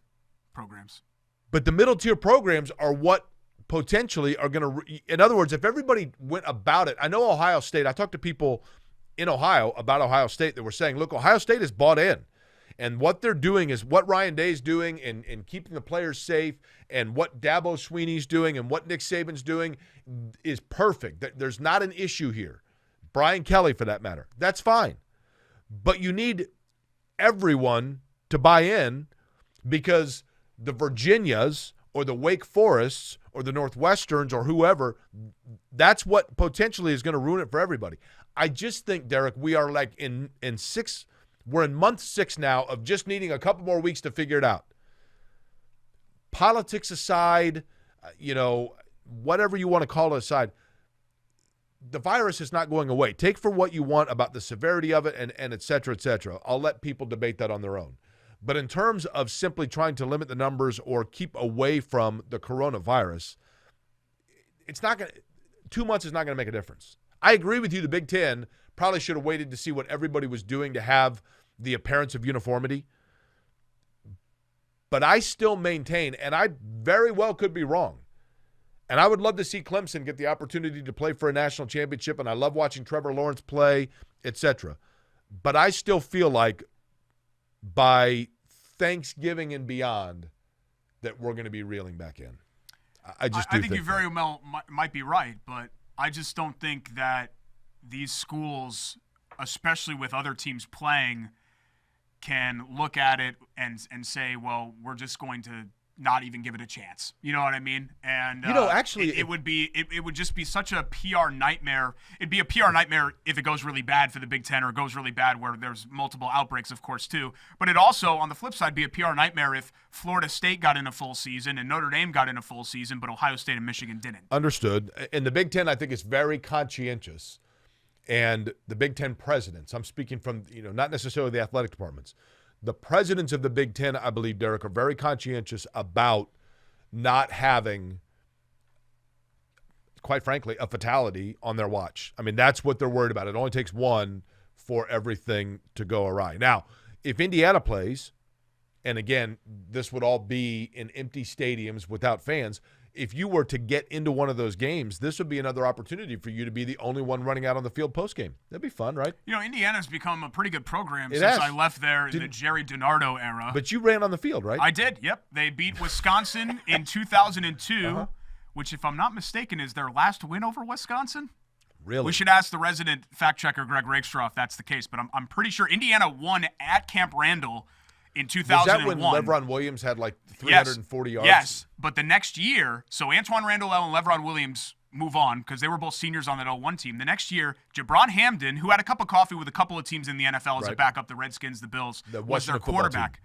programs. But the middle tier programs are what potentially are going to, in other words, if everybody went about it, I know Ohio State, I talked to people in Ohio about Ohio State that were saying, look, Ohio State is bought in. And what they're doing is what Ryan Day's doing and keeping the players safe and what Dabo Swinney's doing and what Nick Saban's doing is perfect. There's not an issue here. Brian Kelly, for that matter. That's fine. But you need everyone to buy in because the Virginias or the Wake Forests or the Northwesterns or whoever, that's what potentially is going to ruin it for everybody. I just think, Derek, we are like we're in month 6 now of just needing a couple more weeks to figure it out. Politics aside, whatever you want to call it aside, the virus is not going away. Take for what you want about the severity of it and et cetera, et cetera. I'll let people debate that on their own. But in terms of simply trying to limit the numbers or keep away from the coronavirus, 2 months is not going to make a difference. I agree with you. The Big Ten probably should have waited to see what everybody was doing to have the appearance of uniformity. But I still maintain, and I very well could be wrong, and I would love to see Clemson get the opportunity to play for a national championship, and I love watching Trevor Lawrence play, etc. But I still feel like by Thanksgiving and beyond that we're going to be reeling back in. I think you very well might be right, but I just don't think that these schools, especially with other teams playing, can look at it and say, well, we're just going to not even give it a chance. You know what I mean? And actually, it would just be such a PR nightmare. It'd be a PR nightmare if it goes really bad for the Big Ten, or it goes really bad where there's multiple outbreaks, of course, too. But it also, on the flip side, be a PR nightmare if Florida State got in a full season and Notre Dame got in a full season, but Ohio State and Michigan didn't. Understood. And the Big Ten, I think, is very conscientious. And the Big Ten presidents, I'm speaking from, not necessarily the athletic departments. The presidents of the Big Ten, I believe, Derek, are very conscientious about not having, quite frankly, a fatality on their watch. I mean, that's what they're worried about. It only takes one for everything to go awry. Now, if Indiana plays, and again, this would all be in empty stadiums without fans, if you were to get into one of those games, this would be another opportunity for you to be the only one running out on the field post-game. That'd be fun, right? Indiana's become a pretty good program since I left there in the Jerry DiNardo era. But you ran on the field, right? I did, yep. They beat Wisconsin in 2002, which, if I'm not mistaken, is their last win over Wisconsin. Really? We should ask the resident fact-checker, Greg Rakestraw, if that's the case. But I'm pretty sure Indiana won at Camp Randall in 2001. Was that when LeVron Williams had like 340 yards? Yes, but the next year, so Antoine Randall and LeVron Williams move on because they were both seniors on that 01 team. The next year, Jabron Hamden, who had a cup of coffee with a couple of teams in the NFL as a backup, the Redskins, the Bills, was their quarterback.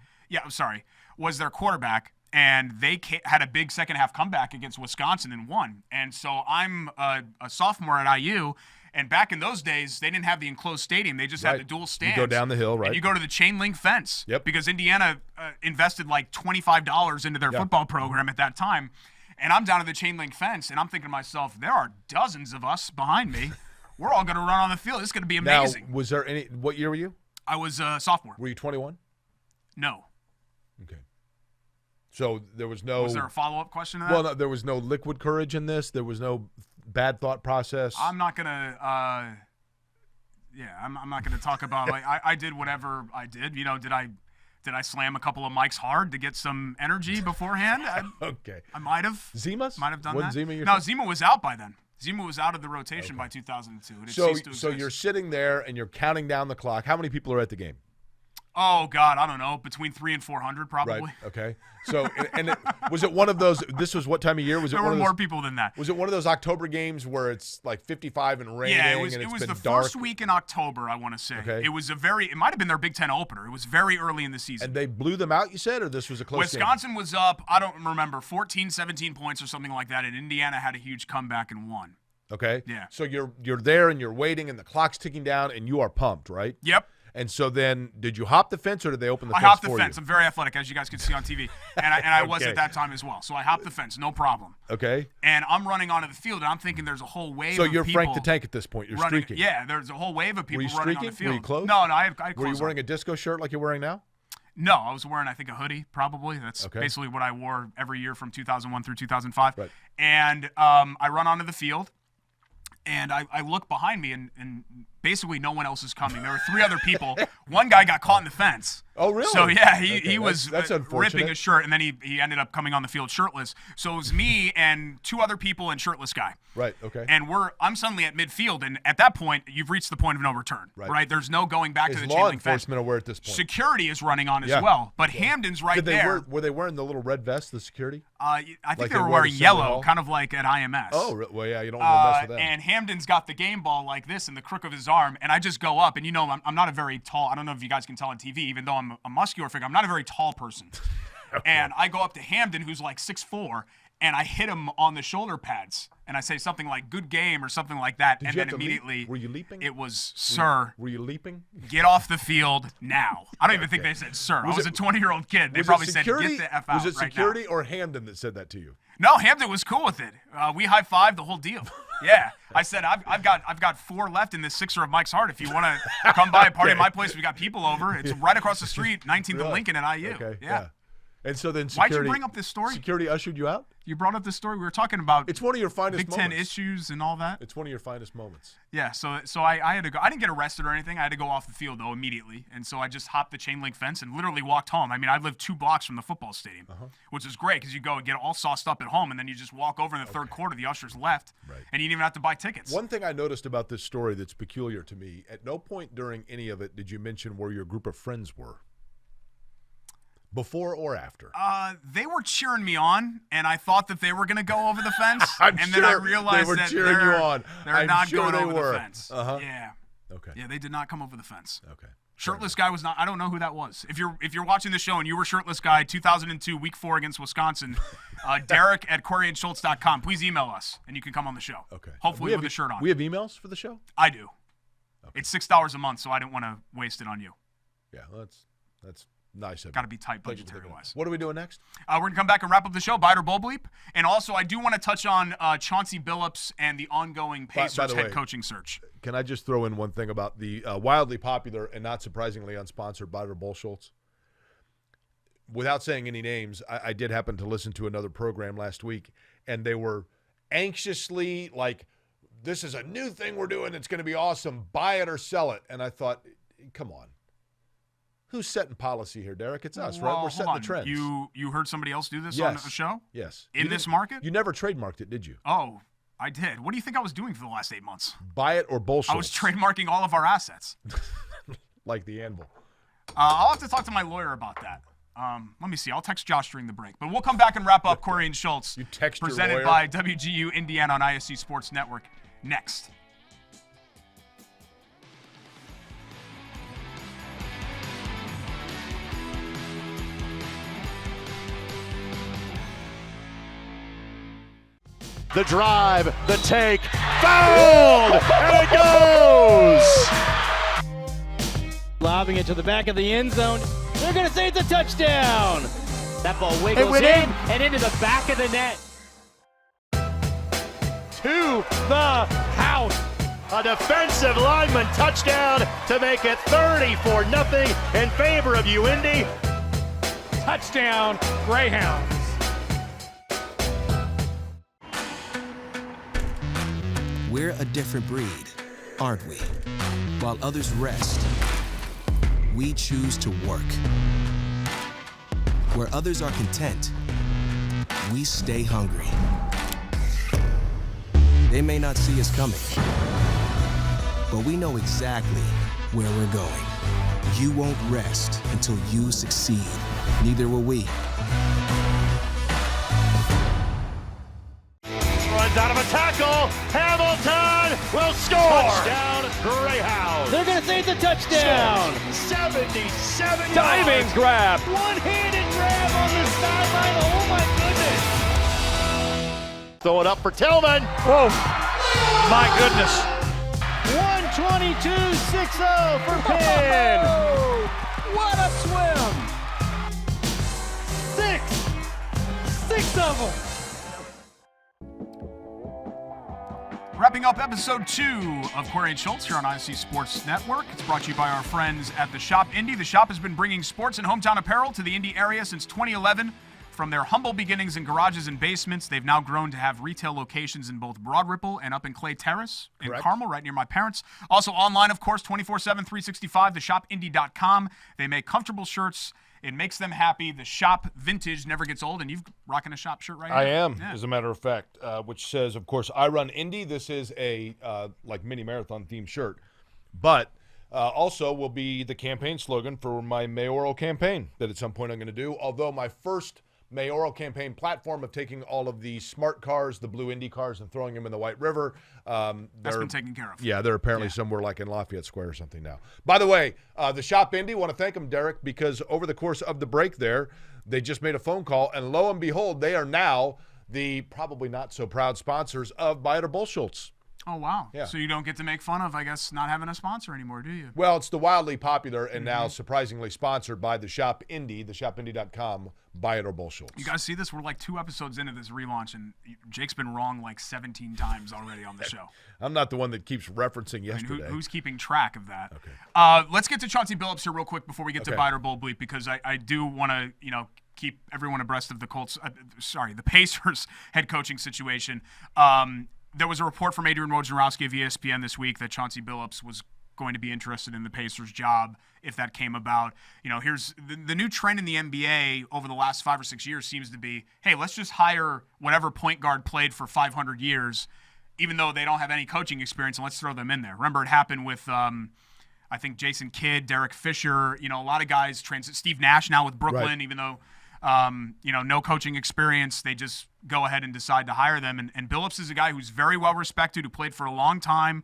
Was their quarterback, and they had a big second-half comeback against Wisconsin and won. And so I'm a sophomore at IU, and back in those days, they didn't have the enclosed stadium. They just had the dual stands. You go down the hill, right? And you go to the chain link fence. Yep. Because Indiana invested like $25 into their football program at that time. And I'm down at the chain link fence, and I'm thinking to myself, there are dozens of us behind me. We're all going to run on the field. This is going to be amazing. Now, was there any – what year were you? I was a sophomore. Were you 21? No. Okay. So there was no – Was there a follow-up question to that? Well, no, there was no liquid courage in this. There was no – bad thought process. I'm not gonna. I'm not gonna talk about. Like, I did whatever I did. Did I slam a couple of mics hard to get some energy beforehand? Okay. I might have. Zima's? Might have done that. Zima no, Zima was out by then. Zima was out of the rotation by 2002. So you're sitting there and you're counting down the clock. How many people are at the game? Oh, God, I don't know. Between 300 and 400 probably. Right, okay. So, was it one of those, this was what time of year? There were more people than that. Was it one of those October games where it's like 55 and raining? Yeah, it was the dark? First week in October, I want to say. Okay. It might have been their Big Ten opener. It was very early in the season. And they blew them out, you said, or this was a close game? Wisconsin was up, I don't remember, 14, 17 points or something like that, and Indiana had a huge comeback and won. Okay. Yeah. So you're there and you're waiting and the clock's ticking down and you are pumped, right? Yep. And so then, did you hop the fence or did they open the fence for you? I hopped the fence. I'm very athletic, as you guys can see on TV. And I was at that time as well. So I hopped the fence, no problem. Okay. And I'm running onto the field, and I'm thinking there's a whole wave of people. So you're Frank the Tank at this point. You're running, streaking. Yeah, there's a whole wave of people running on the field. Were you clothed? No, I had clothes Were you wearing on. a disco shirt like you're wearing now? No, I was wearing, I think, a hoodie, probably. That's basically what I wore every year from 2001 through 2005. Right. And I run onto the field. And I look behind me, and basically no one else is coming. There were 3 other people. One guy got caught in the fence. Oh, really? So, yeah, Okay, he was that's ripping his shirt, and then he ended up coming on the field shirtless. So it was me and 2 other people and shirtless guy. Right, okay. And I'm suddenly at midfield, and at that point, you've reached the point of no return, right? There's no going back to the chain law link fence. enforcement aware at this point? Security is running on as well, but Hamden's right there. Were they wearing the little red vest, the security? I think Like they were they wearing wore to yellow, City Hall? kind of like at IMS. Oh, well, yeah, you don't want to mess with them. And Hamden's got the game ball like this in the crook of his arm, and I just go up, and I'm not a very tall, I don't know if you guys can tell on TV, even though I'm a muscular figure, I'm not a very tall person. And I go up to Hamden, who's like 6'4", and I hit him on the shoulder pads, and I say something like "good game" or something like that, and then immediately were you leaping? It was, "Sir, were you leaping? Get off the field now." I don't even think they said "sir." I was a 20-year-old kid. They probably said, "Get the F out right now." Was it security or Hamden that said that to you? No, Hamden was cool with it. We high-fived the whole deal. Yeah, I said I've got 4 left in this 6er of Mike's Heart. If you want to come by a party at my place, we got people over. It's right across the street, 19th and Lincoln and IU. Okay, yeah. And so then security. Why'd you bring up this story? Security ushered you out? You brought up this story. We were talking about It's one of your finest Big Ten moments. issues and all that. It's one of your finest moments. Yeah, so I had to go. I didn't get arrested or anything. I had to go off the field, though, immediately. And so I just hopped the chain link fence and literally walked home. I mean, I lived 2 blocks from the football stadium, which is great because you go and get all sauced up at home, and then you just walk over in the third quarter. The ushers left, and you didn't even have to buy tickets. One thing I noticed about this story that's peculiar to me, at no point during any of it did you mention where your group of friends were. Before or after? They were cheering me on, and I thought that they were going to go over the fence. And then I realized they were that cheering you on. They're not sure going they over the fence. Yeah. Okay. Yeah, they did not come over the fence. Okay. Shirtless guy was not. I don't know who that was. If you're watching the show and you were shirtless guy, 2002 Week 4 against Wisconsin, Derek at QuarrieandSchultz.com. Please email us, and you can come on the show. Okay. Hopefully with a shirt on. We have emails for the show? I do. Okay. It's $6 a month, so I didn't want to waste it on you. Yeah, well, that's nice of you. Got to be tight budgetary-wise. What are we doing next? We're going to come back and wrap up the show, Bite or Bull Bleep. And also, I do want to touch on Chauncey Billups and the ongoing Pacers head coaching search. Can I just throw in one thing about the wildly popular and not surprisingly unsponsored Bite or Bull Schultz? Without saying any names, I did happen to listen to another program last week, and they were anxiously like, this is a new thing we're doing. It's going to be awesome. Buy it or sell it. And I thought, come on. Who's setting policy here, Derek? It's us, right? We're setting the trends. You heard somebody else do this on a show? Yes. In this market? You never trademarked it, did you? Oh, I did. What do you think I was doing for the last 8 months? Buy it or bullshit. I was trademarking all of our assets. Like the anvil. I'll have to talk to my lawyer about that. Let me see. I'll text Josh during the break. But we'll come back and wrap up Corey and Schultz. You text your presented lawyer? by WGU Indiana on ISC Sports Network next. The drive, the take, fouled, and it goes! Lobbing it to the back of the end zone. They're going to say it's a touchdown. That ball It wiggles went in in. and into the back of the net. To the house. A defensive lineman touchdown to make it 34-0 in favor of UIndy. Touchdown, Greyhounds. We're a different breed, aren't we? While others rest, we choose to work. Where others are content, we stay hungry. They may not see us coming, but we know exactly where we're going. You won't rest until you succeed. Neither will we. Runs out of a tackle. Hamilton will score. Touchdown, Greyhounds. They're going to say it's a touchdown. 77 Diving yards. grab. One-handed grab on the sideline. Oh, my goodness. Throw it up for Tillman. Whoa. My goodness. 122-6-0 for Penn. What a swim. Six of them. Wrapping up episode 2 of Query and Schultz here on ISC Sports Network. It's brought to you by our friends at The Shop Indy. The Shop has been bringing sports and hometown apparel to the Indy area since 2011. From their humble beginnings in garages and basements, they've now grown to have retail locations in both Broad Ripple and up in Clay Terrace in Carmel, right near my parents. Also online, of course, 24/7, 365, theshopindy.com. They make comfortable shirts. It makes them happy. The Shop Vintage never gets old, and you've rocking a Shop shirt right now. I am, as a matter of fact, which says, of course, I run Indy. This is a like mini marathon themed shirt, but also will be the campaign slogan for my mayoral campaign that at some point I'm going to do. Although my first mayoral campaign platform of taking all of the smart cars, the blue Indy cars, and throwing them in the White River. That's been taken care of. Yeah, they're apparently somewhere like in Lafayette Square or something now. By the way, the Shop Indy, want to thank them, Derek, because over the course of the break there, they just made a phone call, and lo and behold, they are now the probably not so proud sponsors of Buy It or Bull Schultz. Oh, wow. Yeah. So you don't get to make fun of, I guess, not having a sponsor anymore, do you? Well, it's the wildly popular and now surprisingly sponsored by the Shop Indy, theshopindy.com, Buy It or Bull Schultz. You guys see this? We're like 2 episodes into this relaunch, and Jake's been wrong like 17 times already on the show. I'm not the one that keeps referencing yesterday. I mean, who's keeping track of that? Okay. Let's get to Chauncey Billups here real quick before we get to Buy It or Bull Bleep, because I do want to, keep everyone abreast of the Colts, the Pacers head coaching situation. There was a report from Adrian Wojnarowski of ESPN this week that Chauncey Billups was going to be interested in the Pacers job if that came about. Here's the new trend in the NBA over the last 5 or 6 years seems to be, hey, let's just hire whatever point guard played for 500 years, even though they don't have any coaching experience, and let's throw them in there. Remember, it happened with, I think, Jason Kidd, Derek Fisher, a lot of guys, Steve Nash now with Brooklyn, Right. even though no coaching experience. They just go ahead and decide to hire them. And Billups is a guy who's very well respected, who played for a long time,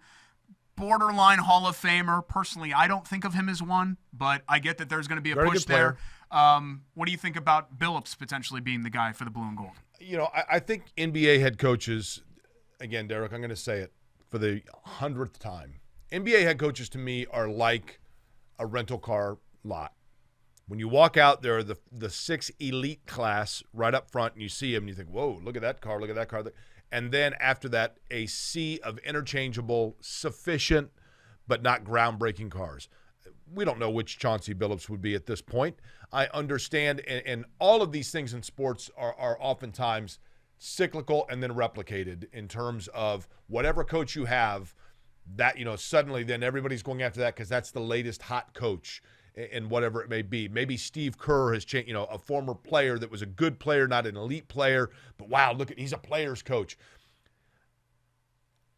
borderline Hall of Famer. Personally, I don't think of him as one, but I get that there's going to be a Very push good player. there. What do you think about Billups potentially being the guy for the blue and gold? I think NBA head coaches, again, Derek, I'm going to say it for the 100th time. NBA head coaches to me are like a rental car lot. When you walk out there, the 6 elite class right up front, and you see them, and you think, whoa, look at that car, look at that car. And then after that, a sea of interchangeable, sufficient, but not groundbreaking cars. We don't know which Chauncey Billups would be at this point. I understand, and all of these things in sports are oftentimes cyclical and then replicated in terms of whatever coach you have, that, suddenly then everybody's going after that because that's the latest hot coach. And whatever it may be. Maybe Steve Kerr has changed, a former player that was a good player, not an elite player, but wow, he's a player's coach.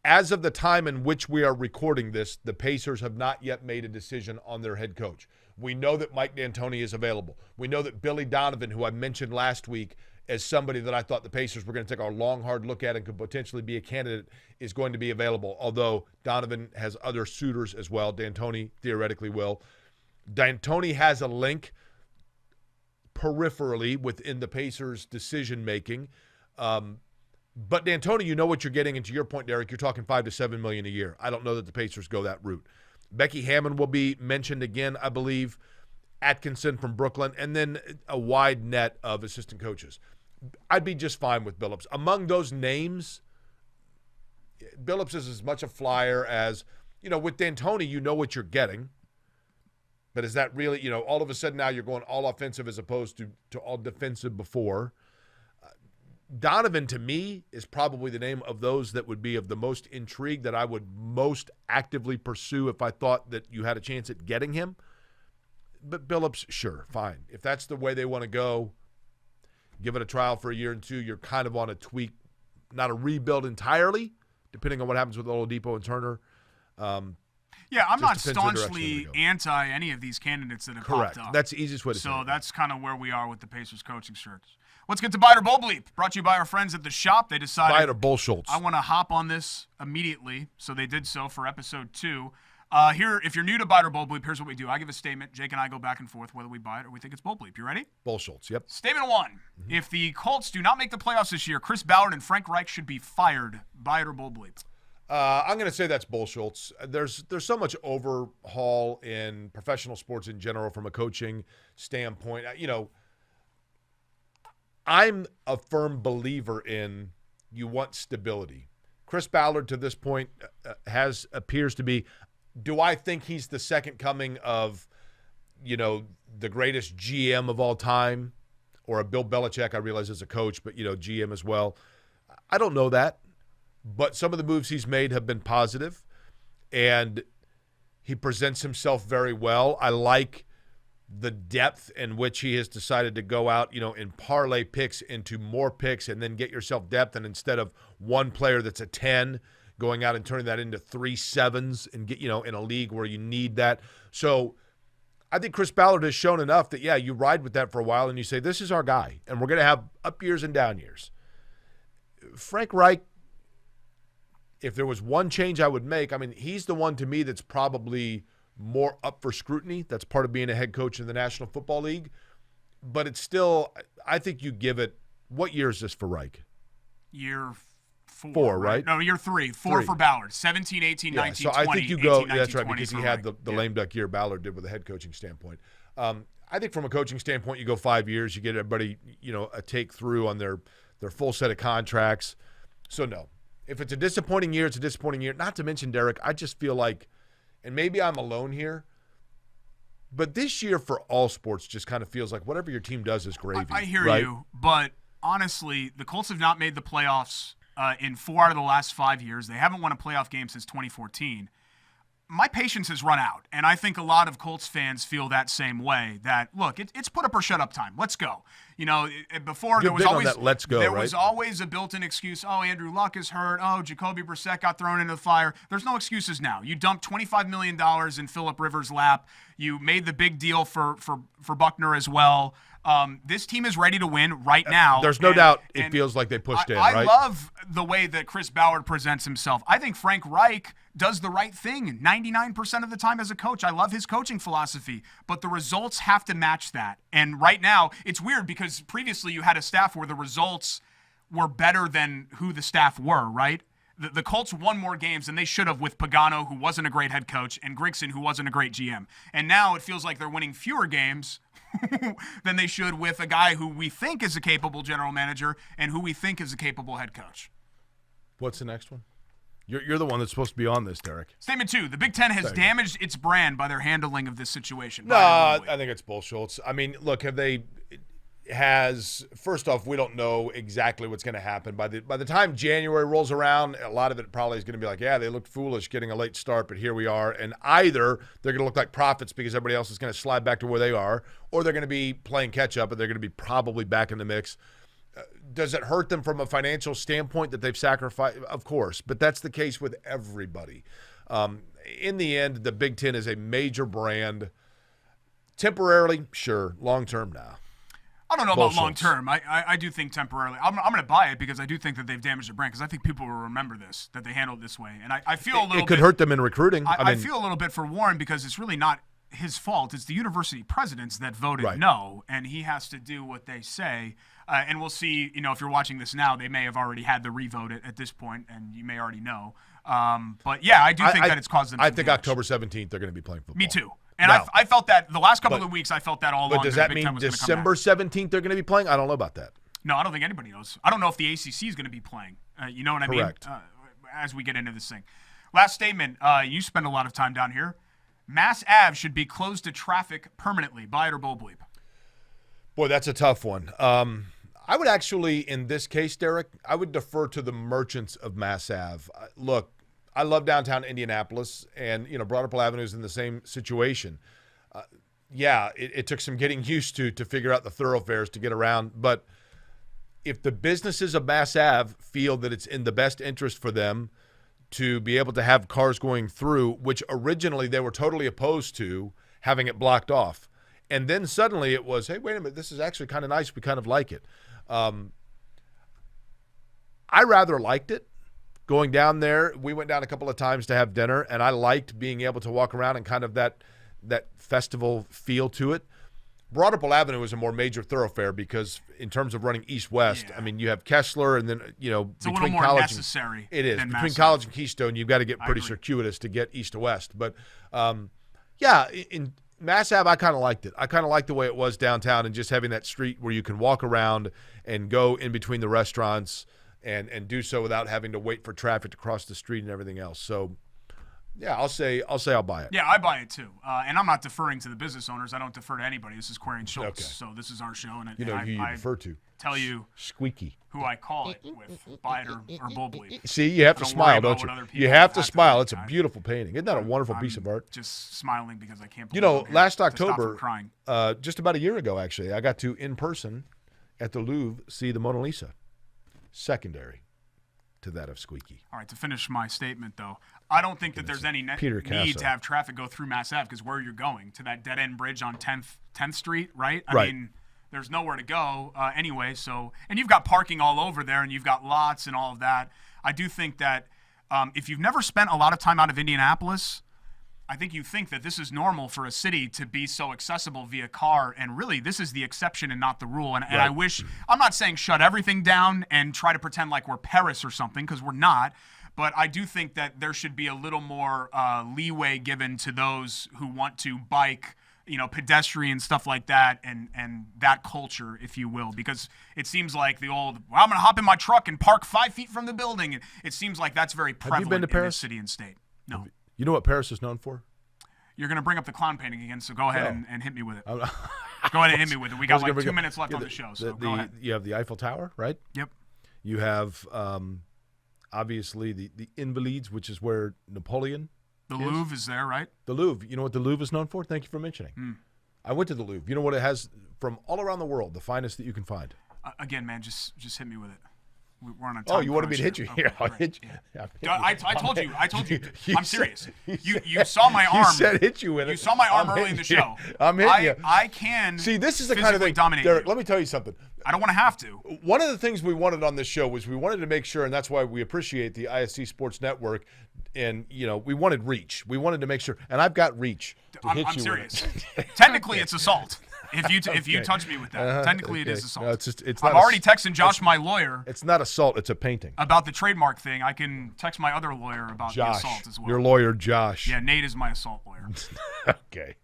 As of the time in which we are recording this, the Pacers have not yet made a decision on their head coach. We know that Mike D'Antoni is available. We know that Billy Donovan, who I mentioned last week as somebody that I thought the Pacers were going to take a long, hard look at and could potentially be a candidate, is going to be available, although Donovan has other suitors as well. D'Antoni theoretically will. D'Antoni has a link peripherally within the Pacers' decision-making. But D'Antoni, you know what you're getting. And to your point, Derek, you're talking $5 to $7 million a year. I don't know that the Pacers go that route. Becky Hammond will be mentioned again, I believe. Atkinson from Brooklyn. And then a wide net of assistant coaches. I'd be just fine with Billups. Among those names, Billups is as much a flyer as, with D'Antoni, you know what you're getting. But is that really, all of a sudden now you're going all offensive as opposed to all defensive before? Donovan, to me, is probably the name of those that would be of the most intrigue that I would most actively pursue if I thought that you had a chance at getting him. But Billups, sure, fine. If that's the way they want to go, give it a trial for a year and two. You're kind of on a tweak, not a rebuild entirely, depending on what happens with Oladipo and Turner. Yeah, I'm not depends the direction staunchly they go. anti any of these candidates that have Correct. popped up. That's the easiest way to say it. So that's kind of where we are with the Pacers coaching shirts. Let's get to Buy It or Bull Bleep. Brought to you by our friends at the Shop. They decided Buy It or Bull Schultz. I want to hop on this immediately, so they did so for episode 2. Here, if you're new to Buy It or Bull Bleep, here's what we do. I give a statement. Jake and I go back and forth whether we buy it or we think it's Bull Bleep. You ready? Bull Schultz, yep. Statement 1. If the Colts do not make the playoffs this year, Chris Ballard and Frank Reich should be fired. Buy it or Bull Bleep? I'm going to say that's Bull Schultz. There's so much overhaul in professional sports in general from a coaching standpoint. I'm a firm believer in you want stability. Chris Ballard to this point appears to be. Do I think he's the second coming of, the greatest GM of all time? or a Bill Belichick, I realize, as a coach, but, GM as well. I don't know that, but some of the moves he's made have been positive, and he presents himself very well. I like the depth in which he has decided to go out, and parlay picks into more picks and then get yourself depth. And instead of one player that's a 10, going out and turning that into 3 7s and get, in a league where you need that. So I think Chris Ballard has shown enough that, you ride with that for a while and you say, this is our guy, and we're going to have up years and down years. Frank Reich, if there was one change I would make, he's the one to me that's probably more up for scrutiny. That's part of being a head coach in the National Football League. But it's still, I think you give it, what year is this for Reich? Year four, right? No, year 3. 4 for Ballard. 17, 18, 19, so 20. I think you 18, go, 19, that's right, 20 because he for had Reich. the lame duck year Ballard did with a head coaching standpoint. I think from a coaching standpoint, you go 5 years, you get everybody, a take through on their full set of contracts. So no. If it's a disappointing year, it's a disappointing year. Not to mention, Derek, I just feel like, and maybe I'm alone here, but this year for all sports just kind of feels like whatever your team does is gravy. I hear right? you, but honestly, the Colts have not made the playoffs in 4 out of the last 5 years. They haven't won a playoff game since 2014. My patience has run out, and I think a lot of Colts fans feel that same way, that, look, it's put up or shut up time. Let's go. Before there was always let's go, there right? was always a built-in excuse. Oh, Andrew Luck is hurt. Oh, Jacoby Brissett got thrown into the fire. There's no excuses now. You dumped $25 million in Phillip Rivers' lap. You made the big deal for Buckner as well. This team is ready to win right now. There's no doubt it feels like they pushed in, right? I love the way that Chris Ballard presents himself. I think Frank Reich does the right thing 99% of the time as a coach. I love his coaching philosophy, but the results have to match that. And right now, it's weird because previously you had a staff where the results were better than who the staff were, right? The Colts won more games than they should have with Pagano, who wasn't a great head coach, and Grigson, who wasn't a great GM. And now it feels like they're winning fewer games than they should with a guy who we think is a capable general manager and who we think is a capable head coach. What's the next one? You're the one that's supposed to be on this, Derek. Statement 2, the Big Ten has damaged its brand by their handling of this situation. No, I think it's bull, Schultz. Look, first off, we don't know exactly what's going to happen. By the time January rolls around, a lot of it probably is going to be like, yeah, they looked foolish getting a late start, but here we are. And either they're going to look like prophets because everybody else is going to slide back to where they are, or they're going to be playing catch up and they're going to be probably back in the mix. Does it hurt them from a financial standpoint that they've sacrificed? Of course, but that's the case with everybody. In the end, the Big Ten is a major brand. Temporarily, sure. Long-term, nah. I don't know about long-term. I do think temporarily. I'm going to buy it because I do think that they've damaged their brand because I think people will remember this, that they handled it this way. And I feel a little bit. It could hurt them in recruiting. I feel a little bit for Warren because it's really not his fault. It's the university presidents that voted no, and he has to do what they say. And we'll see, if you're watching this now, they may have already had the revote at this point, and you may already know. But, yeah, I do think that it's caused them I some think damage. October 17th they're going to be playing football. Me too. And I felt that the last couple of weeks, I felt that all along. But does that mean December 17th they're going to be playing? I don't know about that. No, I don't think anybody knows. I don't know if the ACC is going to be playing. You know what I mean? Correct. As we get into this thing. Last statement. You spend a lot of time down here. Mass Ave should be closed to traffic permanently. Buy it or bull bleep? Boy, that's a tough one. I would actually, in this case, Derek, I would defer to the merchants of Mass Ave. Look, I love downtown Indianapolis, and, Broad Ripple Avenue is in the same situation. It took some getting used to figure out the thoroughfares to get around. But if the businesses of Mass Ave feel that it's in the best interest for them to be able to have cars going through, which originally they were totally opposed to having it blocked off, and then suddenly it was, hey, wait a minute, this is actually kind of nice. We kind of like it. I rather liked it. Going down there, we went down a couple of times to have dinner, and I liked being able to walk around and kind of that festival feel to it. Broad Ripple Avenue is a more major thoroughfare because in terms of running east-west, you have Kessler and then, it's between a little more College necessary. It is. Between Massive. College and Keystone, you've got to get pretty circuitous to get east to west. But, in Mass Ave, I kind of liked it. I kind of liked the way it was downtown and just having that street where you can walk around and go in between the restaurants and do so without having to wait for traffic to cross the street and everything else. So Yeah, I'll say I'll buy it. Yeah, I buy it too. And I'm not deferring to the business owners. I don't defer to anybody. This is Query and Schultz. Okay. So this is our show. And You know who you defer to. Tell you Squeaky. who I call it with, buy it or bull bleep. See, you have to Don't smile, worry about don't what you? other people You have to have to smile. think. It's a beautiful painting. Isn't that a wonderful piece of art? Just smiling because I can't believe You know, I'm here last to stop October, from crying. just about a year ago, actually, I got to, in person, at the Louvre, see the Mona Lisa. Secondary to that of Squeaky. All right, to finish my statement, though, I don't think that there's any Peter need Casa. to have traffic go through Mass Ave because where you're going, to that dead-end bridge on 10th Street, right? I mean, there's nowhere to go anyway. So, and you've got parking all over there, and you've got lots and all of that. I do think that if you've never spent a lot of time out of Indianapolis, I think you think that this is normal for a city to be so accessible via car, and really this is the exception and not the rule. And I wish, I'm not saying shut everything down and try to pretend like we're Paris or something, because we're not, but I do think that there should be a little more leeway given to those who want to bike, you know, pedestrian stuff like that, and that culture, if you will, because it seems like the old, well, I'm going to hop in my truck and park 5 feet from the building. It seems like that's very prevalent been to in Paris? this city and state. No. You know what Paris is known for? You're going to bring up the clown painting again, so go ahead and hit me with it. Go ahead and hit me with it. We got like 2 minutes left on the show, so go ahead. You have the Eiffel Tower, right? Yep. You have, obviously, the Invalides, which is where Napoleon The Louvre is there, right? The Louvre. You know what the Louvre is known for? Thank you for mentioning. I went to the Louvre. You know what it has from all around the world, the finest that you can find? Again, man, just hit me with it. We're on a time Oh, you wanted me to hit you? Okay, Here, I'll right. hit you. Yeah. I told you. I'm serious. You said- saw my arm. You said hit you with it. You saw my arm I'm early in the hitting show. you. I'm hitting you. I can See, this is the kind of physically thing. dominate Derek, you. let me tell you something. I don't want to have to. One of the things we wanted on this show was we wanted to make sure, and that's why we appreciate the ISC Sports Network, and, you know, we wanted reach. We wanted to make sure, and I've got reach to hit I'm you serious. with it. Technically, it's assault. If you touch me with that, technically it is okay. assault. No, it's I'm not already texting Josh, my lawyer, It's not assault. It's a painting. about the trademark thing. I can text my other lawyer about the Josh, assault as well. your lawyer, Josh. Yeah, Nate is my assault lawyer. Okay.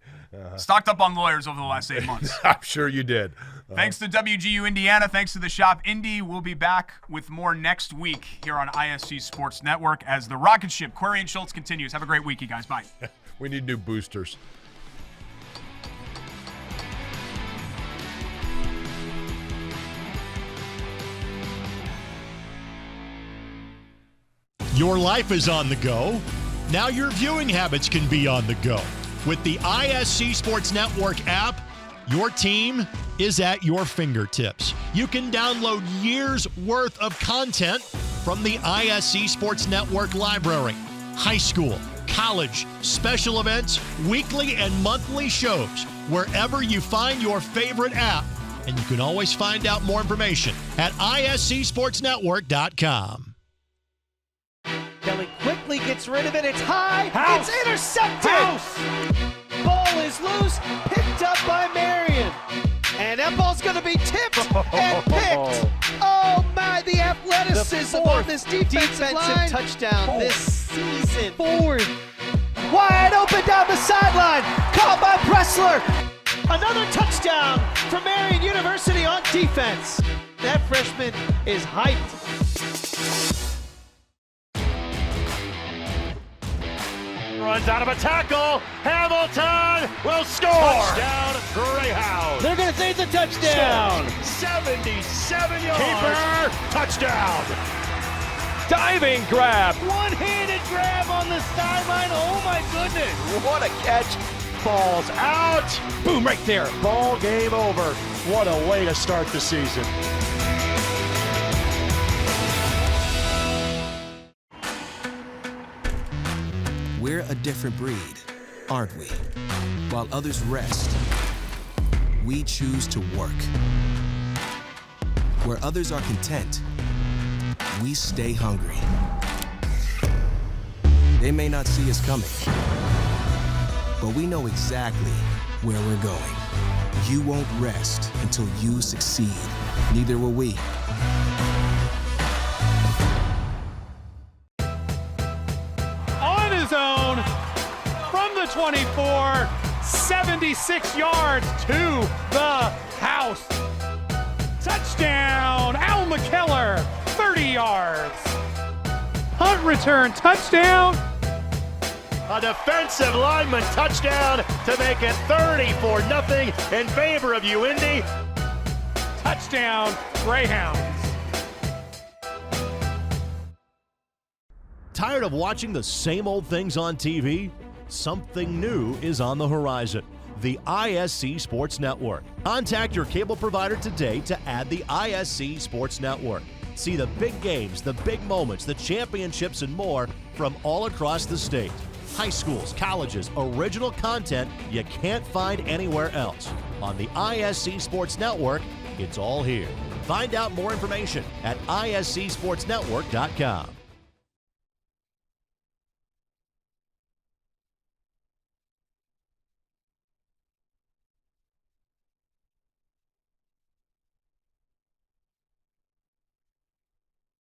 Stocked up on lawyers over the last 8 months. I'm sure you did. Thanks to WGU Indiana. Thanks to the shop. Indy will be back with more next week here on ISC Sports Network as the rocket ship Query and Schultz continues. Have a great week, you guys. Bye. We need new boosters. Your life is on the go. Now your viewing habits can be on the go. With the ISC Sports Network app, your team is at your fingertips. You can download years' worth of content from the ISC Sports Network library. High school, college, special events, weekly and monthly shows, wherever you find your favorite app. And you can always find out more information at iscsportsnetwork.com. Kelly quickly gets rid of it. It's high. House. It's intercepted. House. Ball is loose. Picked up by Marion. And that ball's going to be tipped and picked. Oh, my. The athleticism on this defensive line. Touchdown this season. Fourth. Wide open down the sideline. Caught by Pressler. Another touchdown for Marion University on defense. That freshman is hyped. Runs out of a tackle. Hamilton will score. Touchdown, Greyhound. They're going to say it's a touchdown. 77 yards. Keeper, touchdown. Diving grab. One-handed grab on the sideline. Oh, my goodness. What a catch. Ball's out. Boom, right there. Ball game over. What a way to start the season. We're a different breed, aren't we? While others rest, we choose to work. Where others are content, we stay hungry. They may not see us coming, but we know exactly where we're going. You won't rest until you succeed. Neither will we. On his own from the 24, 76 yards to the house. Touchdown, Al McKellar, 30 yards. Punt return, touchdown. A defensive lineman touchdown to make it 34-0 in favor of UIndy. Touchdown, Greyhounds. Tired of watching the same old things on TV? Something new is on the horizon. The ISC Sports Network. Contact your cable provider today to add the ISC Sports Network. See the big games, the big moments, the championships, and more from all across the state. High schools, colleges, original content you can't find anywhere else. On the ISC Sports Network, it's all here. Find out more information at iscsportsnetwork.com.